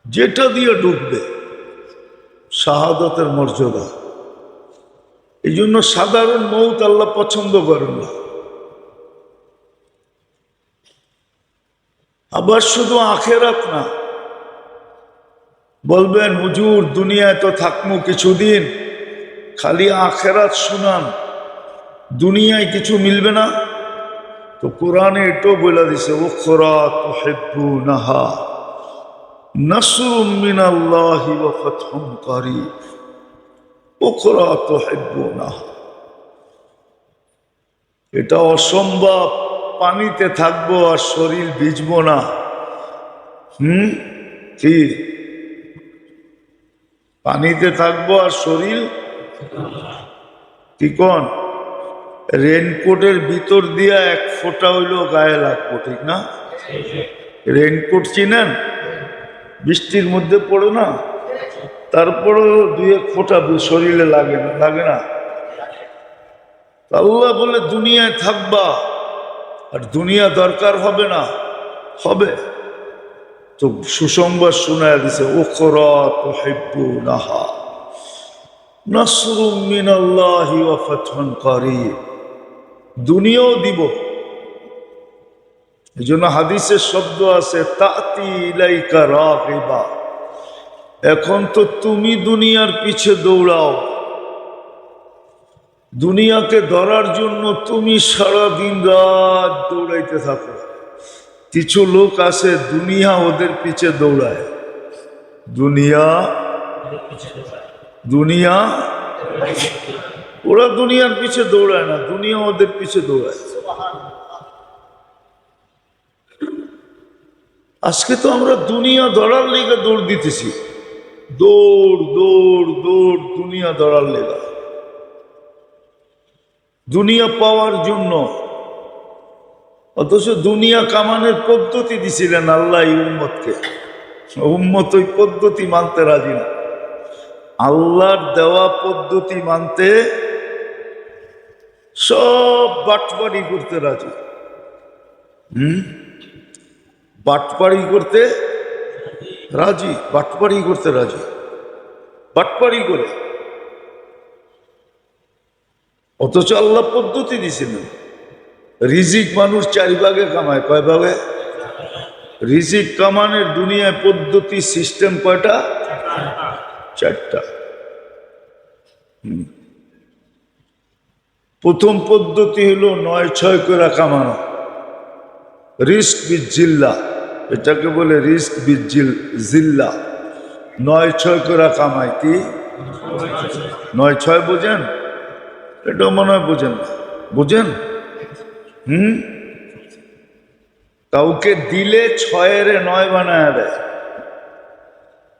যেটা দিয়ে ঢুকবে শাহাদাতের মর্যাদা। এই জন্য সাধারণ মৌত আল্লাহ পছন্দ করেন না। আবার শুধু আখেরাত না, বলবেন হুজুর দুনিয়ায় তো থাকবো কিছুদিন, খালি আখেরাত শুনান, দুনিয়ায় কিছু মিলবে না। তো কোরআনে এটাও বলে দিছে, উখরা তুহিব্বুনাহা নাসরুম মিনাল্লাহি ওয়া ফাতহুন কারীব, উখরা তুহিব্বুনাহা। এটা অসম্ভব, পানিতে থাকবো আর শরীর ভিজবো না। কি? পানিতে থাকবো আর শরীর কি কোন? রেনকোটের ভিতর দিয়া 1 ফোঁটা হইলেও গায়ে লাগবো, ঠিক না? রেনকোট চিনেন? বৃষ্টির মধ্যে পড়ে না, তারপরেও 2-1 ফোঁটা শরীরে লাগে না, লাগে না? আল্লাহ বলে দুনিয়ায় থাকবা আর দুনিয়া দরকার হবে না, হবে তো। সুসংবাদ শোনায় দিছে, উখরা তুহিব্বুনাহা নাসরুম মিনাল্লাহি ওয়া ফাতহুন কারীব, দুনিয়াও দিব। এই জন্য হাদিসের শব্দ আছে, তাতি ইলাইকা রাগিবা, এখন তো তুমি দুনিয়ার পিছে দৌড়াও, দুনিয়াকে ধরার জন্য তুমি সারা দিন রাত দৌড়াইতে থাকো। কিছু লোক আছে দুনিয়া ওদের পিছে দৌড়ায়, দুনিয়া দুনিয়া ওরা দুনিয়ার পিছে দৌড়ায় না, দুনিয়া ওদের পিছে দৌড়ায়। আজকে তো আমরা দুনিয়া ধরার লেগে দৌড় দিতেছি, দৌড় দৌড় দৌড়, দুনিয়া ধরার লেগা, দুনিয়া পাওয়ার জন্য। অথচ দুনিয়া কামানের পদ্ধতি দিছিলেন আল্লাহ উম্মতকে, উম্মত ওই পদ্ধতি মানতে রাজি না। আল্লাহর দেওয়া পদ্ধতি মানতে সব বাটপাড়ি করতে রাজি। বাটপাড়ি করতে রাজি, বাটপাড়ি করতে রাজি, বাটপাড়ি করে। অথচ আল্লাহ পদ্ধতি দিছিলেন, রিজিক মানুষ 4 ভাগে কামায়। কয় ভাগে? রিজিক কামানের দুনিয়ায় পদ্ধতি সিস্টেম কয়টা? 4টা। প্রথম পদ্ধতি হলো 9-6 করে কামানো, রিস্ক বিল জিল্লা, এটাকে বলে রিস্ক বিল জিল্লা। 9-6 করে কামায়। কি 9-6 বুঝেন? এটাও মনে হয় বুঝেন না, বুঝেন? কাউকে দিলে 6-এর 9 বানায় দেয়,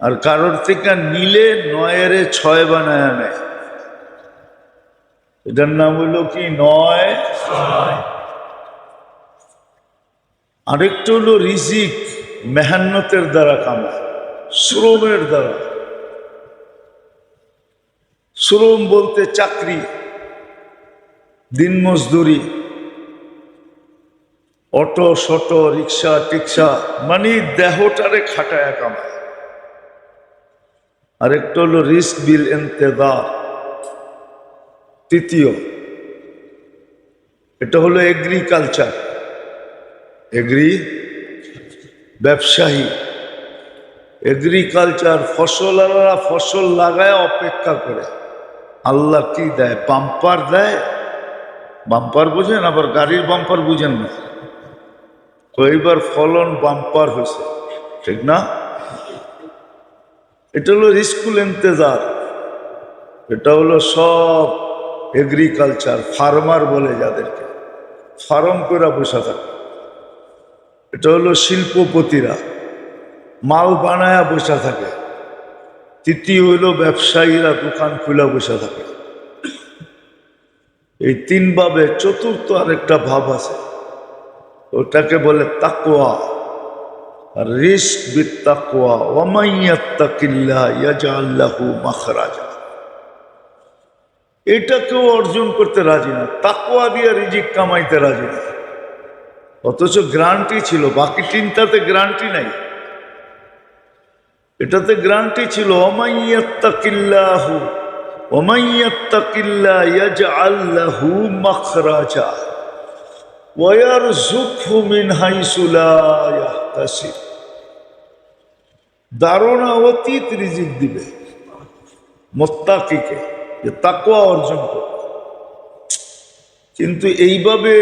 আর কারোর থেকে নিলে 9-এর 6 বানায় নেয়। এটার নাম হইল কি 9। আরেকটা হলো রিজিক মেহান্নতের দ্বারা কামায়, শ্রমের দ্বারা। শ্রম বলতে চাকরি, দিন মজদুরি, অটো শটো রিক্সা টিক্সা, মানে দেহটারে খাটায়া কামায়। আরেকটা হলো রিস্ক বিল ইন্তেজার, তৃতীয়। এটা হলো এগ্রিকালচার, ব্যবসায়ী এগ্রিকালচার। ফসলারা ফসল লাগায় অপেক্ষা করে আল্লাহ কি দেয়, বাম্পার দেয়। বাম্পার বুঝেন? আবার গাড়ির বাম্পার বুঝেন না? কয়েকবার ফলন বাম্পার হয়েছে, ঠিক না? এটা হলো রিস্কুল ইন্তেজার। এটা হলো সব এগ্রিকালচার, ফার্মার বলে যাদেরকে, ফার্ম করে বসে থাকে। এটা হলো শিল্পপতিরা, মাল বানায়া বসে থাকে। তৃতীয় হইল ব্যবসায়ীরা, দোকান খুলে বসে থাকে। এই 3 ভাবে চতুর্থ আরেকটা ভাব আছে, ওটাকে বলে তাকওয়া। আর রিস্ক বিত তাকওয়া, ওয়া মান ইয়াত্তাকিল্লাহ ইয়াজআল লাহু মাখরাজা। এটাকেও অর্জন করতে রাজি না, তাকওয়া দিয়ে রিজিক কামাইতে রাজি না। অথচ গ্যারান্টি ছিল, বাকি 3টাতে গ্যারান্টি নাই, এটাতে গ্যারান্টি ছিল। ওয়া মান ইয়াত্তাকিল্লাহ ইয়াজআল লাহু মাখরাজা ওয়া ইয়ারযুকহু মিন হাইসু লা ইয়াহতাসিব। ধারণা অতীত রিজিক দিবে মুত্তাকিকে, যে তাকওয়া অর্জন করে। কিন্তু এইভাবে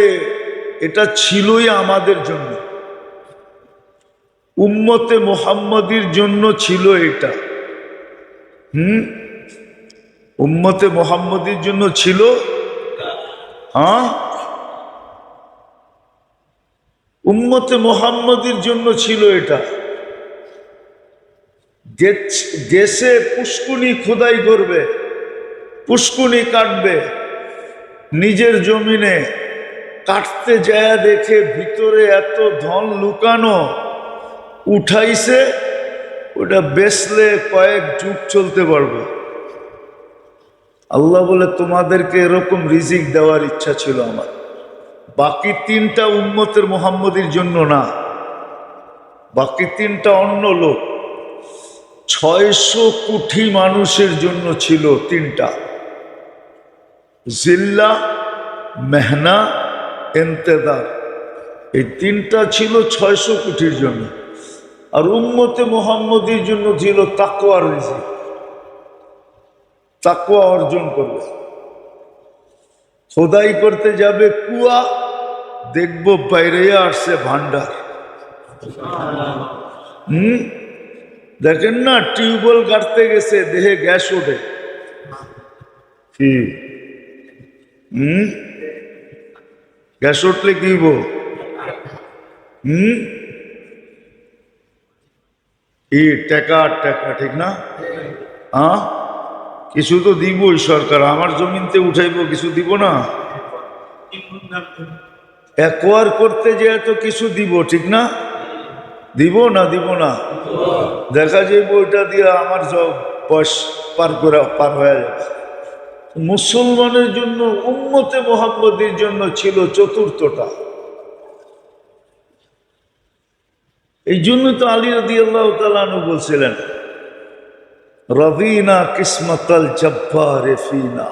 এটা ছিলই আমাদের জন্য, উম্মতে মুহাম্মাদির জন্য ছিল এটা। উম্মতে মুহাম্মাদির জন্য ছিল। উম্মতে মুহাম্মাদির জন্য ছিল এটা। গেছে পুষ্কুনি খোদাই করবে, পুষ্কুনি কাটবে, নিজের জমিনে কাটতে যায় দেখে ভিতরে এত ধন লুকানো, উঠাইছে, ওটা বেচলে কয়েক যুগ চলতে পারবে। আল্লাহ বলে তোমাদেরকে এরকম রিজিক দেওয়ার ইচ্ছা ছিল আমার। বাকি 3টা উম্মতের মুহাম্মদীর জন্য না, বাকি 3টা অন্য লোক। 600 কোটি মানুষের জন্য ছিল 3টা, জিল্লা, মেহনা, ইন্তেজার। এই 3টা ছিল 600 কোটির জন্য। আর উম্মতে মুহাম্মদীর জন্য ছিল তাকওয়ার রিজিক, তাকওয়া অর্জন করবে। খোদাই করতে যাবে কুয়া, দেখবো বাইরে আসছে ভান্ডার। দেখেন না, টিউবওয়েল গাড়তে গেছে, দেহে গ্যাস ওঠে কি? গ্যাস উঠলে কি হইব? এই টাকা টাকা, ঠিক না? হ্যাঁ, কিছু তো দিবই সরকার, আমার জমিনতে উঠাইব, কিছু দিব না? একোয়ার করতে যে এত কিছু দিব, ঠিক না? দিব না? দিব না? দেখা যায় বইটা দিয়ে আমার সব বয়স পার হয়ে যাবে। মুসলমানের জন্য, উম্মতে মুহাম্মদের জন্য ছিল চতুর্থটা। এই জন্য তো আলী রাদিয়াল্লাহু তাআলা আনহু বলছিলেন, রাদিনা কিসমাতাল জব্বারে ফিনা,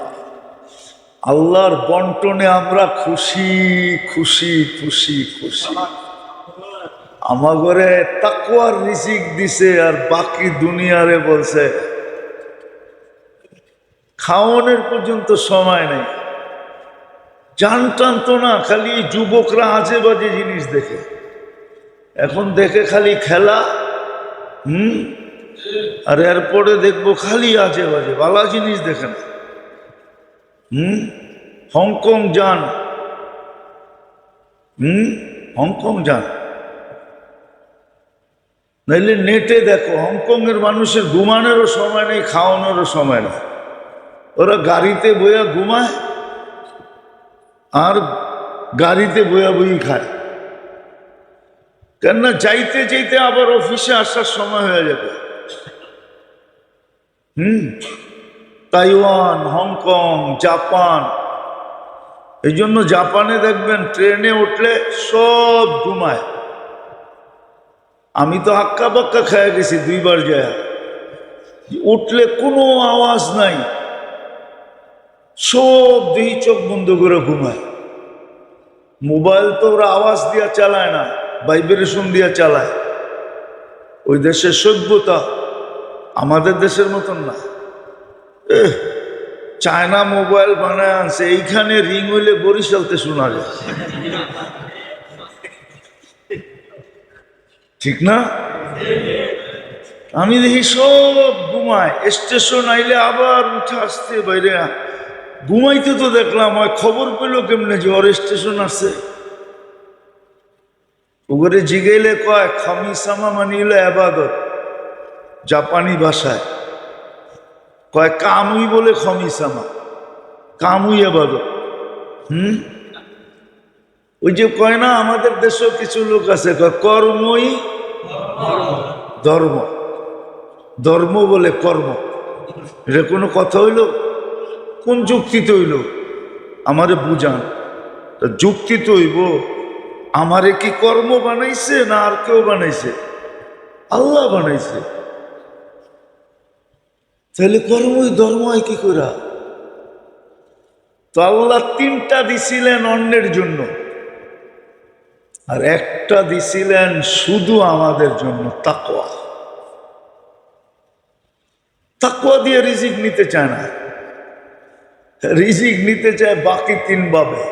আল্লাহর বন্টনে আমরা খুশি খুশি খুশি খুশি। আমাগরে তাকওয়ার রিজিক দিছে, আর বাকি দুনিয়ারে বলছে খাওয়ানোর পর্যন্ত সময় নেই। জান টানতো না, খালি যুবকরা আজে বাজে জিনিস দেখে, এখন দেখে খালি খেলা। আর এরপরে দেখবো খালি আজে বাজে ভালো জিনিস দেখে না। হংকং যান, হংকং যান, নাইলে নেটে দেখো, হংকংয়ের মানুষের ঘুমানোরও সময় নেই, খাওয়ানোরও সময় নেই। ওরা গাড়িতে বইয়া ঘুমায় আর গাড়িতে বইয়া বই খায়। কেননা যাইতে যাইতে আবার অফিসে আসার সময় হয়ে যাবে। তাইওয়ান, হংকং, জাপান, এই জন্য জাপানে দেখবেন ট্রেনে উঠলে সব ঘুমায়। আমি তো হাক্কা বাক্কা খেয়ে গেছি 2 বার যায়, উঠলে কোনো আওয়াজ নাই, সব দেহি চোখ বন্ধ করে ঘুমায়। মোবাইল তো ওরা আওয়াজ দিয়া চালায় না, ভাইব্রেশন দিয়া চালায়। ওই দেশের সভ্যতা আমাদের দেশের মতন না। চায়না মোবাইল বানায় আনছে, এইখানে রিং হইলে বরিশালতে শোনা যায়, ঠিক না? আমি দেখি সব ঘুমায়, স্টেশন আইলে আবার উঠে আসতে বাইরে ঘুমাইতে। তো দেখলাম ওই খবর পেল কেমনে যে ওর স্টেশন আছে। ওগুলো জিগাইলে কয় খামিসামা মানে হলো আবাদত, জাপানি ভাষায় কয় কামুই বলে খমিসামা, কামুই আবাদত। ওই যে কয় না, আমাদের দেশেও কিছু লোক আছে কয় কর্মই ধর্ম, ধর্ম বলে কর্ম। এটা কোনো কথা হইল? কোন যুক্তিতে হইল? আমারে বুঝান। যুক্তি তো হইব, আমারে কি কর্ম বানাইছে না আর কেউ বানাইছে? আল্লাহ বানাইছে। তাহলে কর্মই ধর্ম হয় কি করে? তো আল্লাহ 3টা দিছিলেন অন্যের জন্য, আর একটা দিছিলেন শুধু আমাদের জন্য, তাকওয়া। তাকওয়া দিয়ে রিজিক নিতে চায় না, রিজিক নিতে চায় বাকি 3 ভাবে।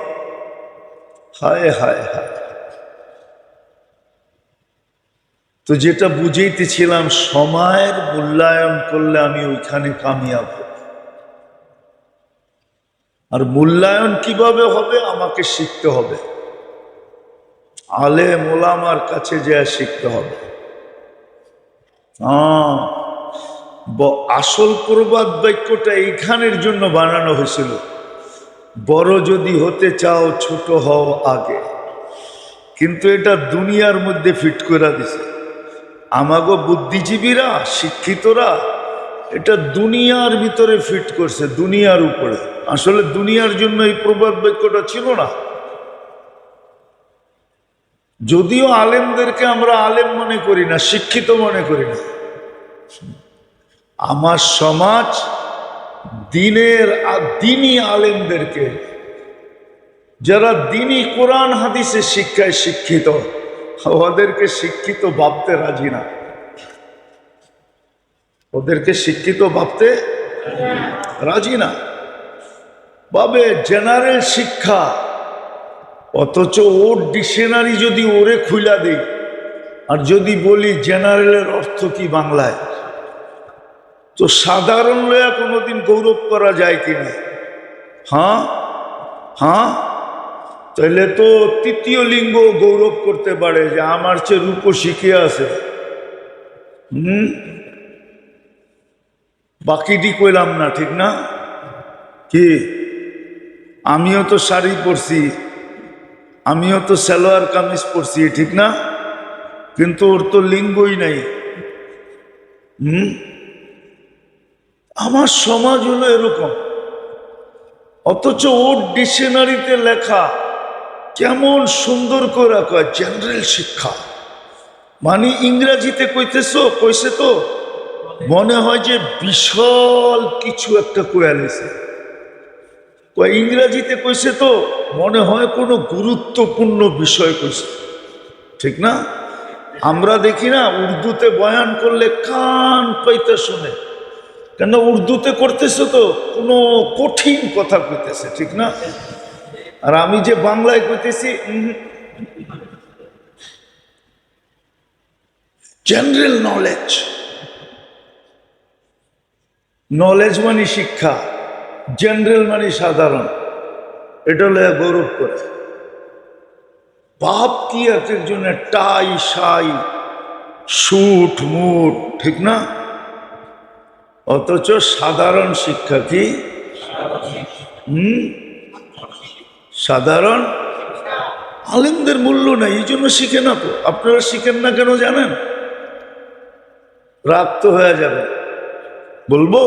হায় হায় হায়। তো যেটা বুঝাইতেছিলাম, সময়ের মূল্যায়ন করলে আমি ওইখানে কামিয়াব। আর মূল্যায়ন কিভাবে হবে? আমাকে শিখতে হবে, আলেম ওলামার কাছে যা শিখতে হবে। আসল প্রবাদ বাক্যটা এইখানের জন্য বানানো হয়েছিল, বড় যদি হতে চাও ছোট হও আগে। কিন্তু এটা দুনিয়ার মধ্যে ফিট করে দিছে আমাগো বুদ্ধিজীবীরা, শিক্ষিতরা। এটা দুনিয়ার ভিতরে ফিট করছে, দুনিয়ার উপরে। আসলে দুনিয়ার জন্য এই প্রবাদ বাক্যটা ছিল না। যদিও আলেমদেরকে আমরা আলেম মনে করি না, শিক্ষিত মনে করি না। আমার সমাজ দিনী আলেমদেরকে, যারা দিনী কোরআন হাদিসের শিক্ষায় শিক্ষিত, ওদেরকে শিক্ষিত ভাবতে রাজি না। ওদেরকে শিক্ষিত ভাবতে রাজি না, ভাবে জেনারেল শিক্ষা। অথচ ওর ডিকশনারি যদি ওরে খুইলা দিই আর যদি বলি জেনারেলের অর্থ কি বাংলায়, তো সাধারণ লয়া কোনোদিন গৌরব করা যায় কিনা? হ্যাঁ হ্যাঁ, তাহলে তো তৃতীয় লিঙ্গ গৌরব করতে পারে যে আমার চেয়ে রূপসী কে আছে। বাকিটি কইলাম না, ঠিক না? কি আমিও তো শাড়ি পরছি, আমিও তো সালোয়ার কামিজ পরছি, ঠিক না? কিন্তু ওর তো লিঙ্গই নাই। আমার সমাজ হলো এরকম। অথচ ওর ডিকশনারিতে লেখা কেমন সুন্দর করে রাখা জেনারেল শিক্ষা, মানে ইংরেজিতে কইছে তো মনে হয় যে বিশাল কিছু একটা কয়ালেছে। ইংরেজিতে কইছে তো মনে হয় কোনো গুরুত্বপূর্ণ বিষয় কইছে, ঠিক না? আমরা দেখি না উর্দুতে বয়ান করলে কান পাইতে শুনে, কেন উর্দুতে করতেছে তো কোনো কঠিন কথা কইতেছে, ঠিক না? আর আমি যে বাংলায় কইতেছি জেনারেল নলেজ, নলেজ মানে শিক্ষা, জেনারেল মানে সাধারণ, এটা লয়া গৌরব করে। বাপ কি এক একজনের টাই সাই সুট মুট, ঠিক না? অথচ সাধারণ শিক্ষা কি? সাধারণ আলেমদের মূল্য নাই, এই জন্য শিখে না। তো আপনারা শিখেন না কেন জানেন? রাগ তো হয়ে যাবে, বলবো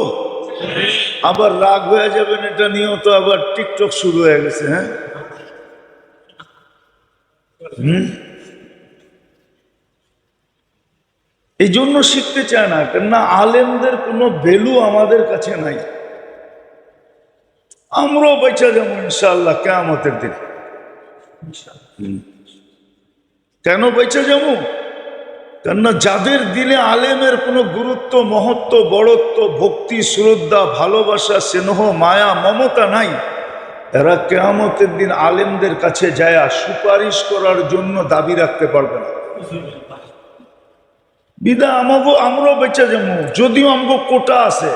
আবার রাগ হয়ে যাবেন, এটা নিয়েও তো আবার টিকটক শুরু হয়ে গেছে। হ্যাঁ, এই জন্য শিখতে চায় না, কেননা আলেমদের কোনো ভ্যালু আমাদের কাছে নাই। আমরাও বেঁচে যাবো ইনশাআল্লাহ কিয়ামতের দিন। কেন বেঁচে যাবো? কেননা যাদের দিলে আলেমের কোনো গুরুত্ব, মহত্ব, বড়ত্ব, ভক্তি, শ্রদ্ধা, ভালোবাসা, স্নেহ, মায়া, মমতা নাই, এরা কিয়ামতের দিন আলেমদের কাছে যায় সুপারিশ করার জন্য দাবি রাখতে পারবে না। বিদায় আমরাও বেঁচে যাবো, যদিও আমগো কোটা আছে।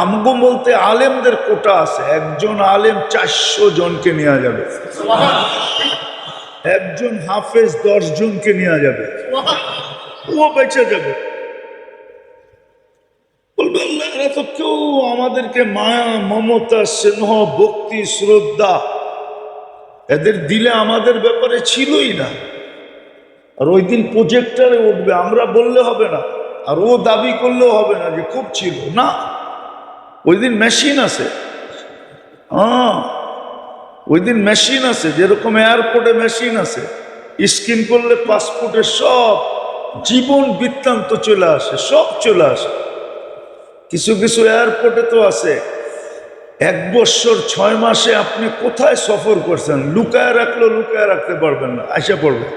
আমগো বলতে আলেমদের কোটা আছে, একজন আলেম 400 জনকে নেওয়া যাবে, একজন হাফেজ 10 জনকে নেওয়া যাবে, ও বেঁচে যাবে। বলবে আল্লাহ এরা তো কেউ আমাদেরকে মায়া, মমতা, স্নেহ, ভক্তি, শ্রদ্ধা এদের দিলে আমাদের ব্যাপারে ছিলই না। আর ওই দিন প্রজেক্টরে উঠবে, আমরা বললে হবে না, আর ও দাবি করলেও হবে না যে খুব ছিল না। ওই দিন মেশিন আছে, হ্যাঁ ওই দিন মেশিন আছে, যেরকম এয়ারপোর্টে মেশিন আছে, স্ক্যান করলে পাসপোর্টের সব জীবন বৃত্তান্ত চলে আসে, সব চলে আসে। কিছু কিছু এয়ারপোর্টে তো আছে 1 বছর 6 মাসে আপনি কোথায় সফর করছেন, লুকায় রাখলেও লুকায় রাখতে পারবেন না, আইসা পড়বে।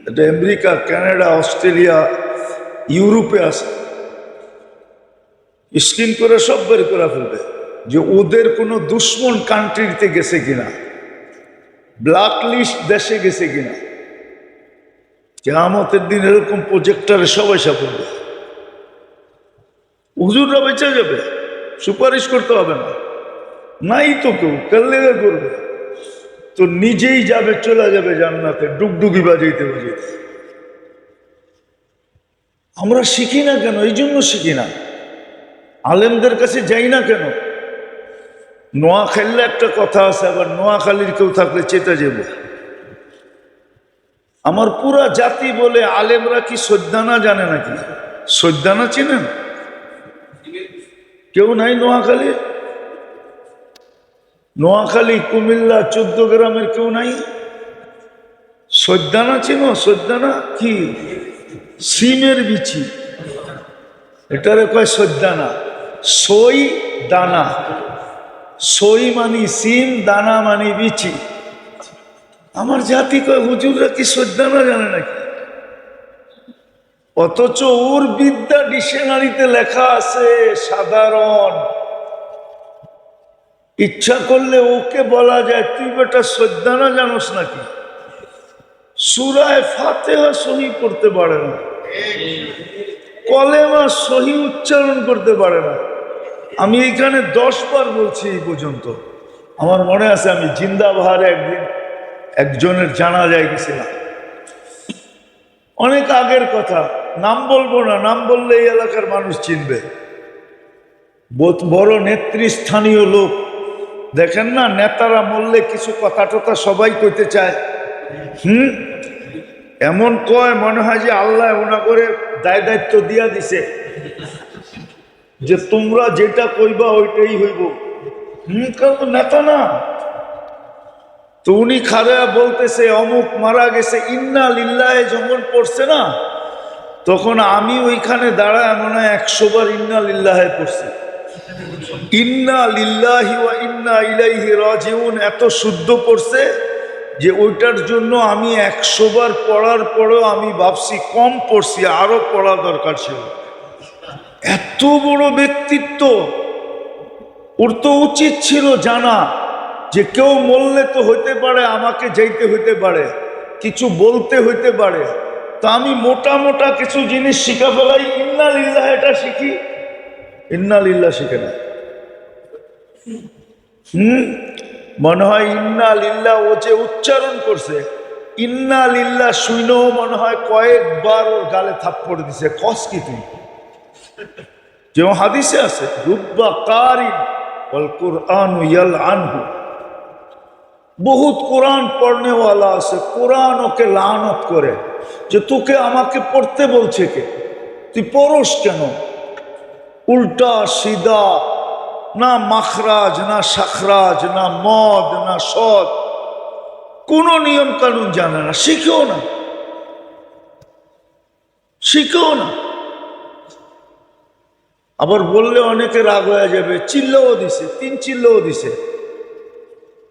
এটা আমেরিকা, কানাডা, অস্ট্রেলিয়া, ইউরোপে আছে, স্ক্রিন করে সব বের করে ফেলবে যে ওদের কোনো দুশ্মন কান্ট্রিতে গেছে কিনা, ব্ল্যাক লিস্ট দেশে গেছে কিনা। কিয়ামতের দিন এরকম প্রজেক্টরে সবাই পড়বে। হুজুররা বেঁচে যাবে, সুপারিশ করতে হবে না, নাই তো কেউ কাল্লেগা করবে, তো নিজেই যাবে, চলে যাবে জান্নাতে ডুগডুগি বাজাইতে বাজাইতে। আমরা শিখি না কেন? এই জন্য শিখি না, আলেমদের কাছে যাই না কেন? নোয়াখালীর একটা কথা আছে, আবার নোয়াখালীর কেউ থাকলে চেতে যাব। আমার পুরা জাতি বলে আলেমরা কি সৈদানা জানে নাকি? সৈদানা চিনেন? কেউ নাই নোয়াখালী? নোয়াখালী, কুমিল্লা, 14 গ্রামের কেউ নাই? সৈদানা চিনো? সৈদানা কি? সিমের বিচি, এটারে কয় সৈদানা। সই দানা, সই মানি সিম, দানা মানি বিচি। আমার জাতি কয় হুজুররা কি সৈদানা জানে নাকি? অথচ ওর বিদ্যা ডিকশনারিতে লেখা আছে সাধারণ। ইচ্ছা করলে ওকে বলা যায়, তুই বেটা সদ্যানা জানোস নাকি, সূরায়ে ফাতিহা সহি পড়তে পারে না, কলেমা সহি উচ্চারণ করতে পারে না। আমি এখানে 10 বার বলছি এই পর্যন্ত। আমার মনে আছে আমি জিন্দাবাহারে একদিন একজনের জানাজায় গেছিলাম, অনেক আগের কথা, নাম বলবো না, নাম বললে এই এলাকার মানুষ চিনবে। বড় নেতৃস্থানীয় লোক, দেখেন না নেতারা মরলে কিছু কথা টথা সবাই কইতে চায়, এমন কয় মনে হয় যে আল্লাহ ওনা করে দায় দায়িত্ব দিয়া দিছে যে তোমরা যেটা কইবা ওইটাই হইব। কারণ নেতা না। তো উনি খাড়া বলতেছে অমুক মারা গেছে, ইন্না লিল্লাহে যখন পড়ছে না, তখন আমি ওইখানে দাঁড়ায় মনে হয় 100 বার ইন্না লিল্লাহে পড়ছি। ইন্না লিল্লাহি ওয়া ইন্না ইলাইহি রাজিউন এত শুদ্ধ পড়ছে যে ওইটার জন্য আমি 100 বার পড়ার পরেও আমি ভাবছি কম পড়ছি, আরো পড়া দরকার ছিল। এত বড় ব্যক্তিত্ব, ওর তো উচিত ছিল জানা যে কেউ মরলে তো হইতে পারে আমাকে যাইতে হইতে পারে, কিছু বলতে হইতে পারে, তা আমি মোটা মোটা কিছু জিনিস শিখা ফেলাই, ইন্না লিল্লাহ এটা শিখি, ইন্না লিল্লাহ শিখে না। মনে হয় ইন্না লিল্লাহ ও যে উচ্চারণ করছে, ইন্না লিল্লাহ শুনেও মনে হয় কয়েকবার ওর গালে থাপ্পড় দিছে, কস কি তুই, যেমন হাদিসে আছে রুব্বা কারিন ওয়াল কুরআনু ইয়ালআনহু, বহুত কোরআন পড়নেওয়ালা আছে, কোরআন ওকে লানত করে যে তোকে আমাকে পড়তে বলছে কে, তুই পড়স কেন, উল্টা সিধা, না মাখরাজ না শাখরাজ, না মদ না সদ, কোনো নিয়ম কানুন জানে না, শিখেও না, শিখেও না। আবার বললে অনেকে রাগ হয়ে যাবে, চিল্লাও দিছে, 3 চিল্লাও দিছে।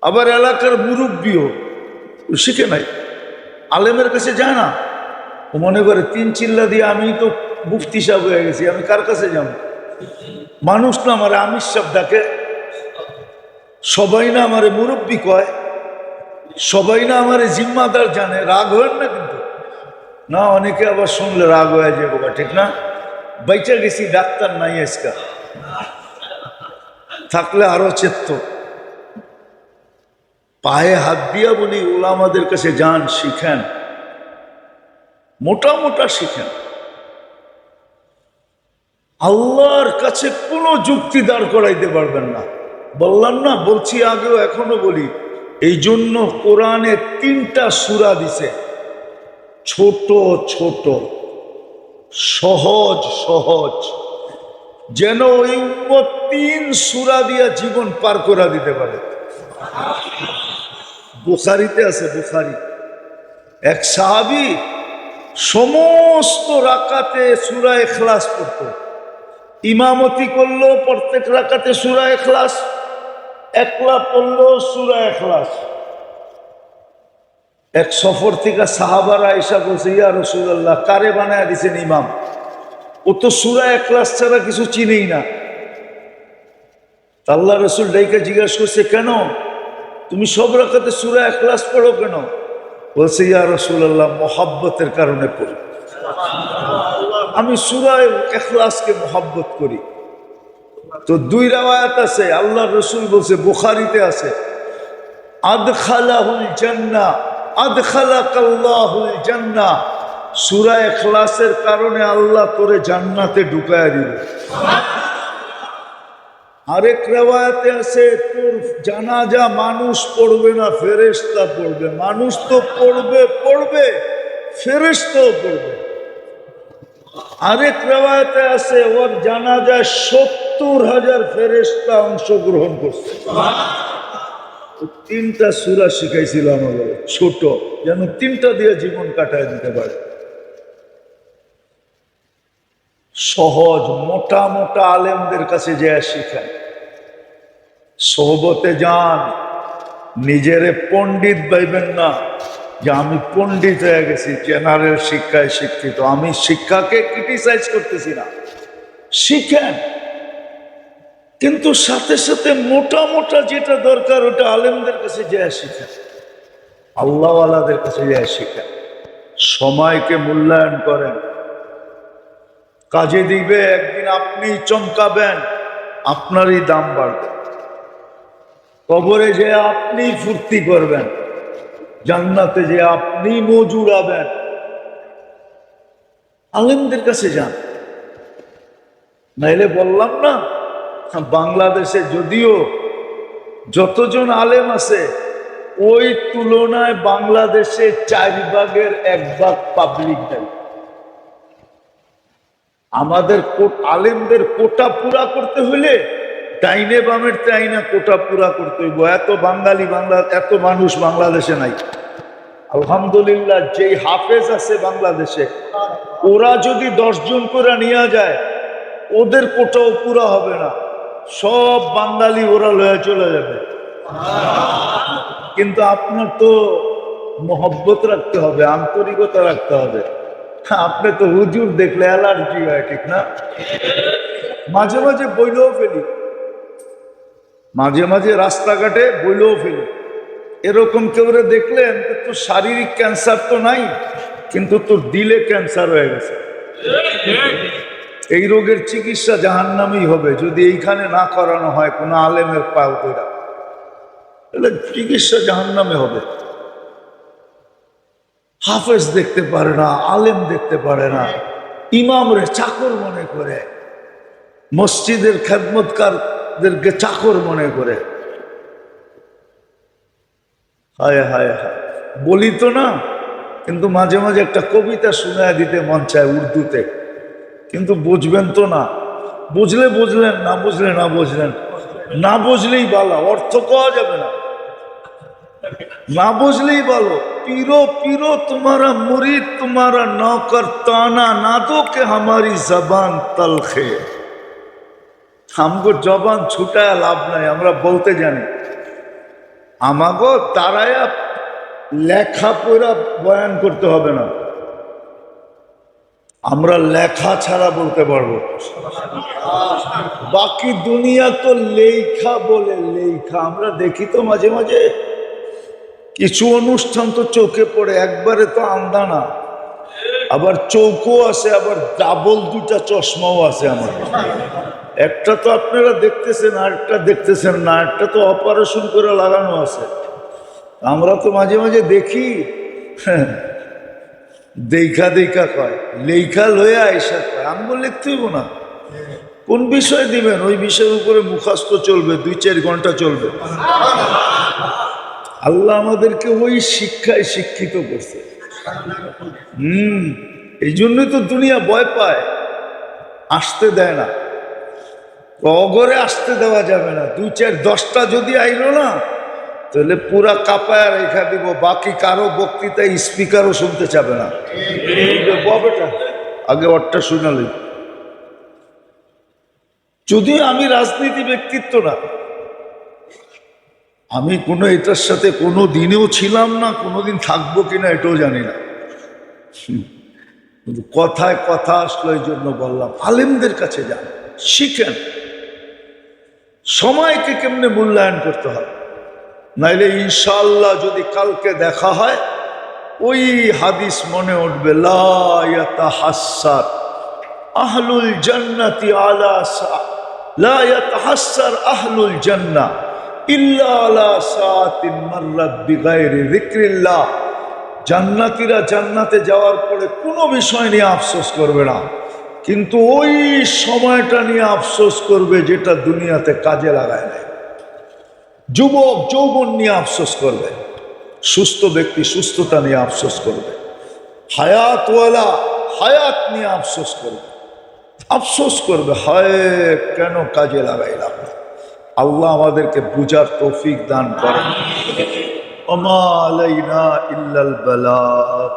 আবার এলাকার মুরব্বীও শিখে নাই, আলেমের কাছে যায় না, ও মনে করে 3 চিল্লা দিয়ে আমি তো মুফতি সাহেব হয়ে গেছি, আমি কার কাছে যাব। মানুষ না আমারে আমির সাহেব ডাকে, সবাই না আমারে মুরব্বী কয়, সবাই না আমারে জিম্মাদার জানে, রাগ হয় না কিন্তু না, অনেকে আবার শুনলে রাগ হয়ে যাবো, ঠিক না, বাইচা গেছি ডাক্তার নাই আজকা, থাকলে আরো চেত। পায়ে হাত দিয়া বলি ওলামাদের কাছে যান, শিখেন, মোটা মোটা শিখেন। আল্লাহর কাছে কোনো যুক্তি দাঁড় করাইতে পারবেন না, বললাম না, বলছি আগেও এখনো বলি, এই জন্য কোরআনে 3টা সূরা দিছে, ছোট ছোট সহজ সহজ, যেন ওই উম্মত 3 সূরা দিয়া জীবন পার করে দিতে পারে। বুখারীতে আছে, বুখারী, এক সাহাবী সমস্ত রাকাতে সূরা ইখলাস পড়তো, ইমামতি করলো প্রত্যেক রাকাতে সূরা ইখলাস, একলা পড়লো সূরা ইখলাস। এক সফর থেকে সাহাবারা এসা বলছে, ইয়া রাসূলুল্লাহ কারে বানায় দিছেন ইমাম, ও তো সূরা ইখলাস ছাড়া কিছু চিনেই না। আল্লাহ রাসূল ডাইকা জিজ্ঞাসা করছে, কেন তুমি সব রাকাতে সূরা ইখলাস পড়ো কেন? বলছে, ইয়া রাসূলুল্লাহ মোহাব্বতের কারণে পড়ি, আমি সূরা ইখলাসকে মোহাব্বত করি। তো 2 রাওয়ায়াত আছে, আল্লাহ রাসূল বলছে, বুখারীতে আছে, আদখালাহুল জান্নাহ আদখালাকাল্লাহুল জান্নাহ, সূরা ইখলাসের কারণে আল্লাহ তোরে জান্নাতে ঢুকায়া দিবে। আরেক রিওয়ায়াতে আছে, তোর জানাজা মানুষ পড়বে না, ফেরেশতা পড়বে। মানুষ তো পড়বে পড়বে, ফেরেশতাও পড়বে। আরেক রিওয়ায়াতে আছে, ওর জানাজায় 70,000 ফেরেশতা অংশগ্রহণ করছে। 3টা সূরা শিখাইছিল আমাদের, ছোট, যেন 3টা দিয়ে জীবন কাটায় দিতে পারে। সহজ মোটা মোটা আলেমদের কাছে যে শিখেন, সোহবতে যান, নিজেরে পণ্ডিত ভাইবেন না, যে আমি পণ্ডিত হয়ে গেছি, জেনারেল শিক্ষায় শিক্ষিত। আমি শিক্ষাকে ক্রিটিসাইজ করতেছি না, শিখেন, কিন্তু সাথে সাথে মোটা মোটা যেটা দরকার ওটা আলেমদের কাছে যায় শিখেন, আল্লাহওয়ালাদের কাছে যায় শিখেন। সময়কে মূল্যায়ন করেন, কাজে দিবে, একদিন আপনি চমকাবেন, আপনারই দাম বাড়বে। কবরে যে আপনি ফুর্তি করবেন, জান্নাতে যে আপনি মজুরাবেন। আলেমদের কাছে যান, নাইলে বললাম না, বাংলাদেশে যদিও যতজন আলেম আছে ওই তুলনায় বাংলাদেশে 4/1 পাবলিক দেয়। আমাদের আলেমদের কোটা পুরা করতে হইলে ডাইনে বামের চাইনা কোটা পুরা করতে হইব। এত বাঙালি এত মানুষ বাংলাদেশে নাই। আলহামদুলিল্লাহ, যেই হাফেজ আছে বাংলাদেশে, ওরা যদি 10 জন করে নিয়ে যায় ওদের কোটাও পুরা হবে না, সব বাঙালি ওরা লয়ে চলে যাবে। কিন্তু আপনার তো মহব্বত রাখতে হবে, আন্তরিকতা রাখতে হবে। আপনি তো হুজুর দেখলে অ্যালার্জি হয়, ঠিক না? মাঝে মাঝে বইলেও ফেলি, মাঝে মাঝে রাস্তাঘাটে বইলেও ফেলি, এরকম কেউ দেখলেন তোর শারীরিক ক্যান্সার তো নাই, কিন্তু তোর দিলে ক্যান্সার হয়ে গেছে, এই রোগের চিকিৎসা জাহান্নামেই হবে যদি এইখানে না করানো হয় কোনো আলেমের পাও ধরা, তাহলে চিকিৎসা জাহান্নামে হবে। হাফেজ দেখতে পারে না, আলেম দেখতে পারে না, ইমামরে চাকর মনে করে, মসজিদের খেদমতকারদেরকে চাকর মনে করে। হায় হায় হায়, বলি তো না, কিন্তু মাঝে মাঝে একটা কবিতা শোনায় দিতে মন চায় উর্দুতে, কিন্তু বুঝবেন তো না, বুঝলে বুঝলেন, না বুঝলে না বুঝলেন, না বুঝলেই ভালো, অর্থ পাওয়া যাবে না, না বুঝলেই ভালো। पीरो पीरो तुम्हारा मुरीद तुम्हारा नौकर ताना ना दो के हमारी जबान तलखे। हमको जबान छुटाया लाभ नहीं, আমরা বলতে জানি, আমাগো তারায়া লেখা পড়া বয়ান করতে হবে না, আমরা লেখা ছাড়া বলতে পারবো। বাকি দুনিয়া তো লেখা বলে, লেখা আমরা দেখি তো মাঝে মাঝে কিছু অনুষ্ঠান তো চোখে পড়ে, একবারে তো আন্দানা, আবার চৌকো আছে, আবার ডাবল 2টা চশমাও আছে আমার। একটা তো আপনারা দেখতেছেন, আরেকটা দেখতেছেন না, একটা তো অপারেশন করে লাগানো আছে। আমরা তো মাঝে মাঝে দেখি, দেখা দেখা কয়, লেখা লয়ে আইসা কয়, আমগো লিখতে হইব না। কোন বিষয় দিবেন, ওই বিষয়ের উপরে মুখস্থ চলবে, 2-4 ঘন্টা চলবে। আল্লাহ আমাদেরকে ওই শিক্ষায় শিক্ষিত করছে। এই জন্যই তো দুনিয়া ভয় পায়, আসতে দেয় না, অগরে আসতে দেওয়া যাবে না। 2-4-10টা যদি আইলো না, তাহলে পুরা কাপায় রেখা দিব, বাকি কারো বক্তৃতা স্পিকারও শুনতে চাবে না। বেটা আগে ওরটা শুনালি। যদিও আমি রাজনীতি ব্যক্তিত্ব না, আমি কোনো এটার সাথে কোনো দিনেও ছিলাম না, কোনোদিন থাকবো কিনা এটাও জানি না, কিন্তু কথায় কথা আসলো এই জন্য বললাম, আলেমদের কাছে যান, শিখেন সময়কে কেমনে মূল্যায়ন করতে হবে। নাইলে ইনশাআল্লাহ যদি কালকে দেখা হয় ওই হাদিস মনে উঠবে, লা ইয়াতাহাসসার আহলুল জান্নাতি আলা লা ইয়াতাহাসসার আহলুল জান্নাহ ইল্লা আলা সাআতিন মাররাত বিগাইরি যিকরিল্লাহ। জান্নাতীরা জান্নাতে যাওয়ার পরে কোনো বিষয় নিয়ে আফসোস করবে না, কিন্তু ওই সময়টা নিয়ে আফসোস করবে যেটা দুনিয়াতে কাজে লাগায় নাই। যুবক যৌবন নিয়ে আফসোস করবে, সুস্থ ব্যক্তি সুস্থতা নিয়ে আফসোস করবে, হায়াতওয়ালা হায়াত নিয়ে আফসোস করবে, আফসোস করবে, হায় কেন কাজে লাগাইলাম না। আল্লাহ আমাদেরকে বুঝার তৌফিক দান করেন। ওমা আলাইনা ইল্লাল বালাগ।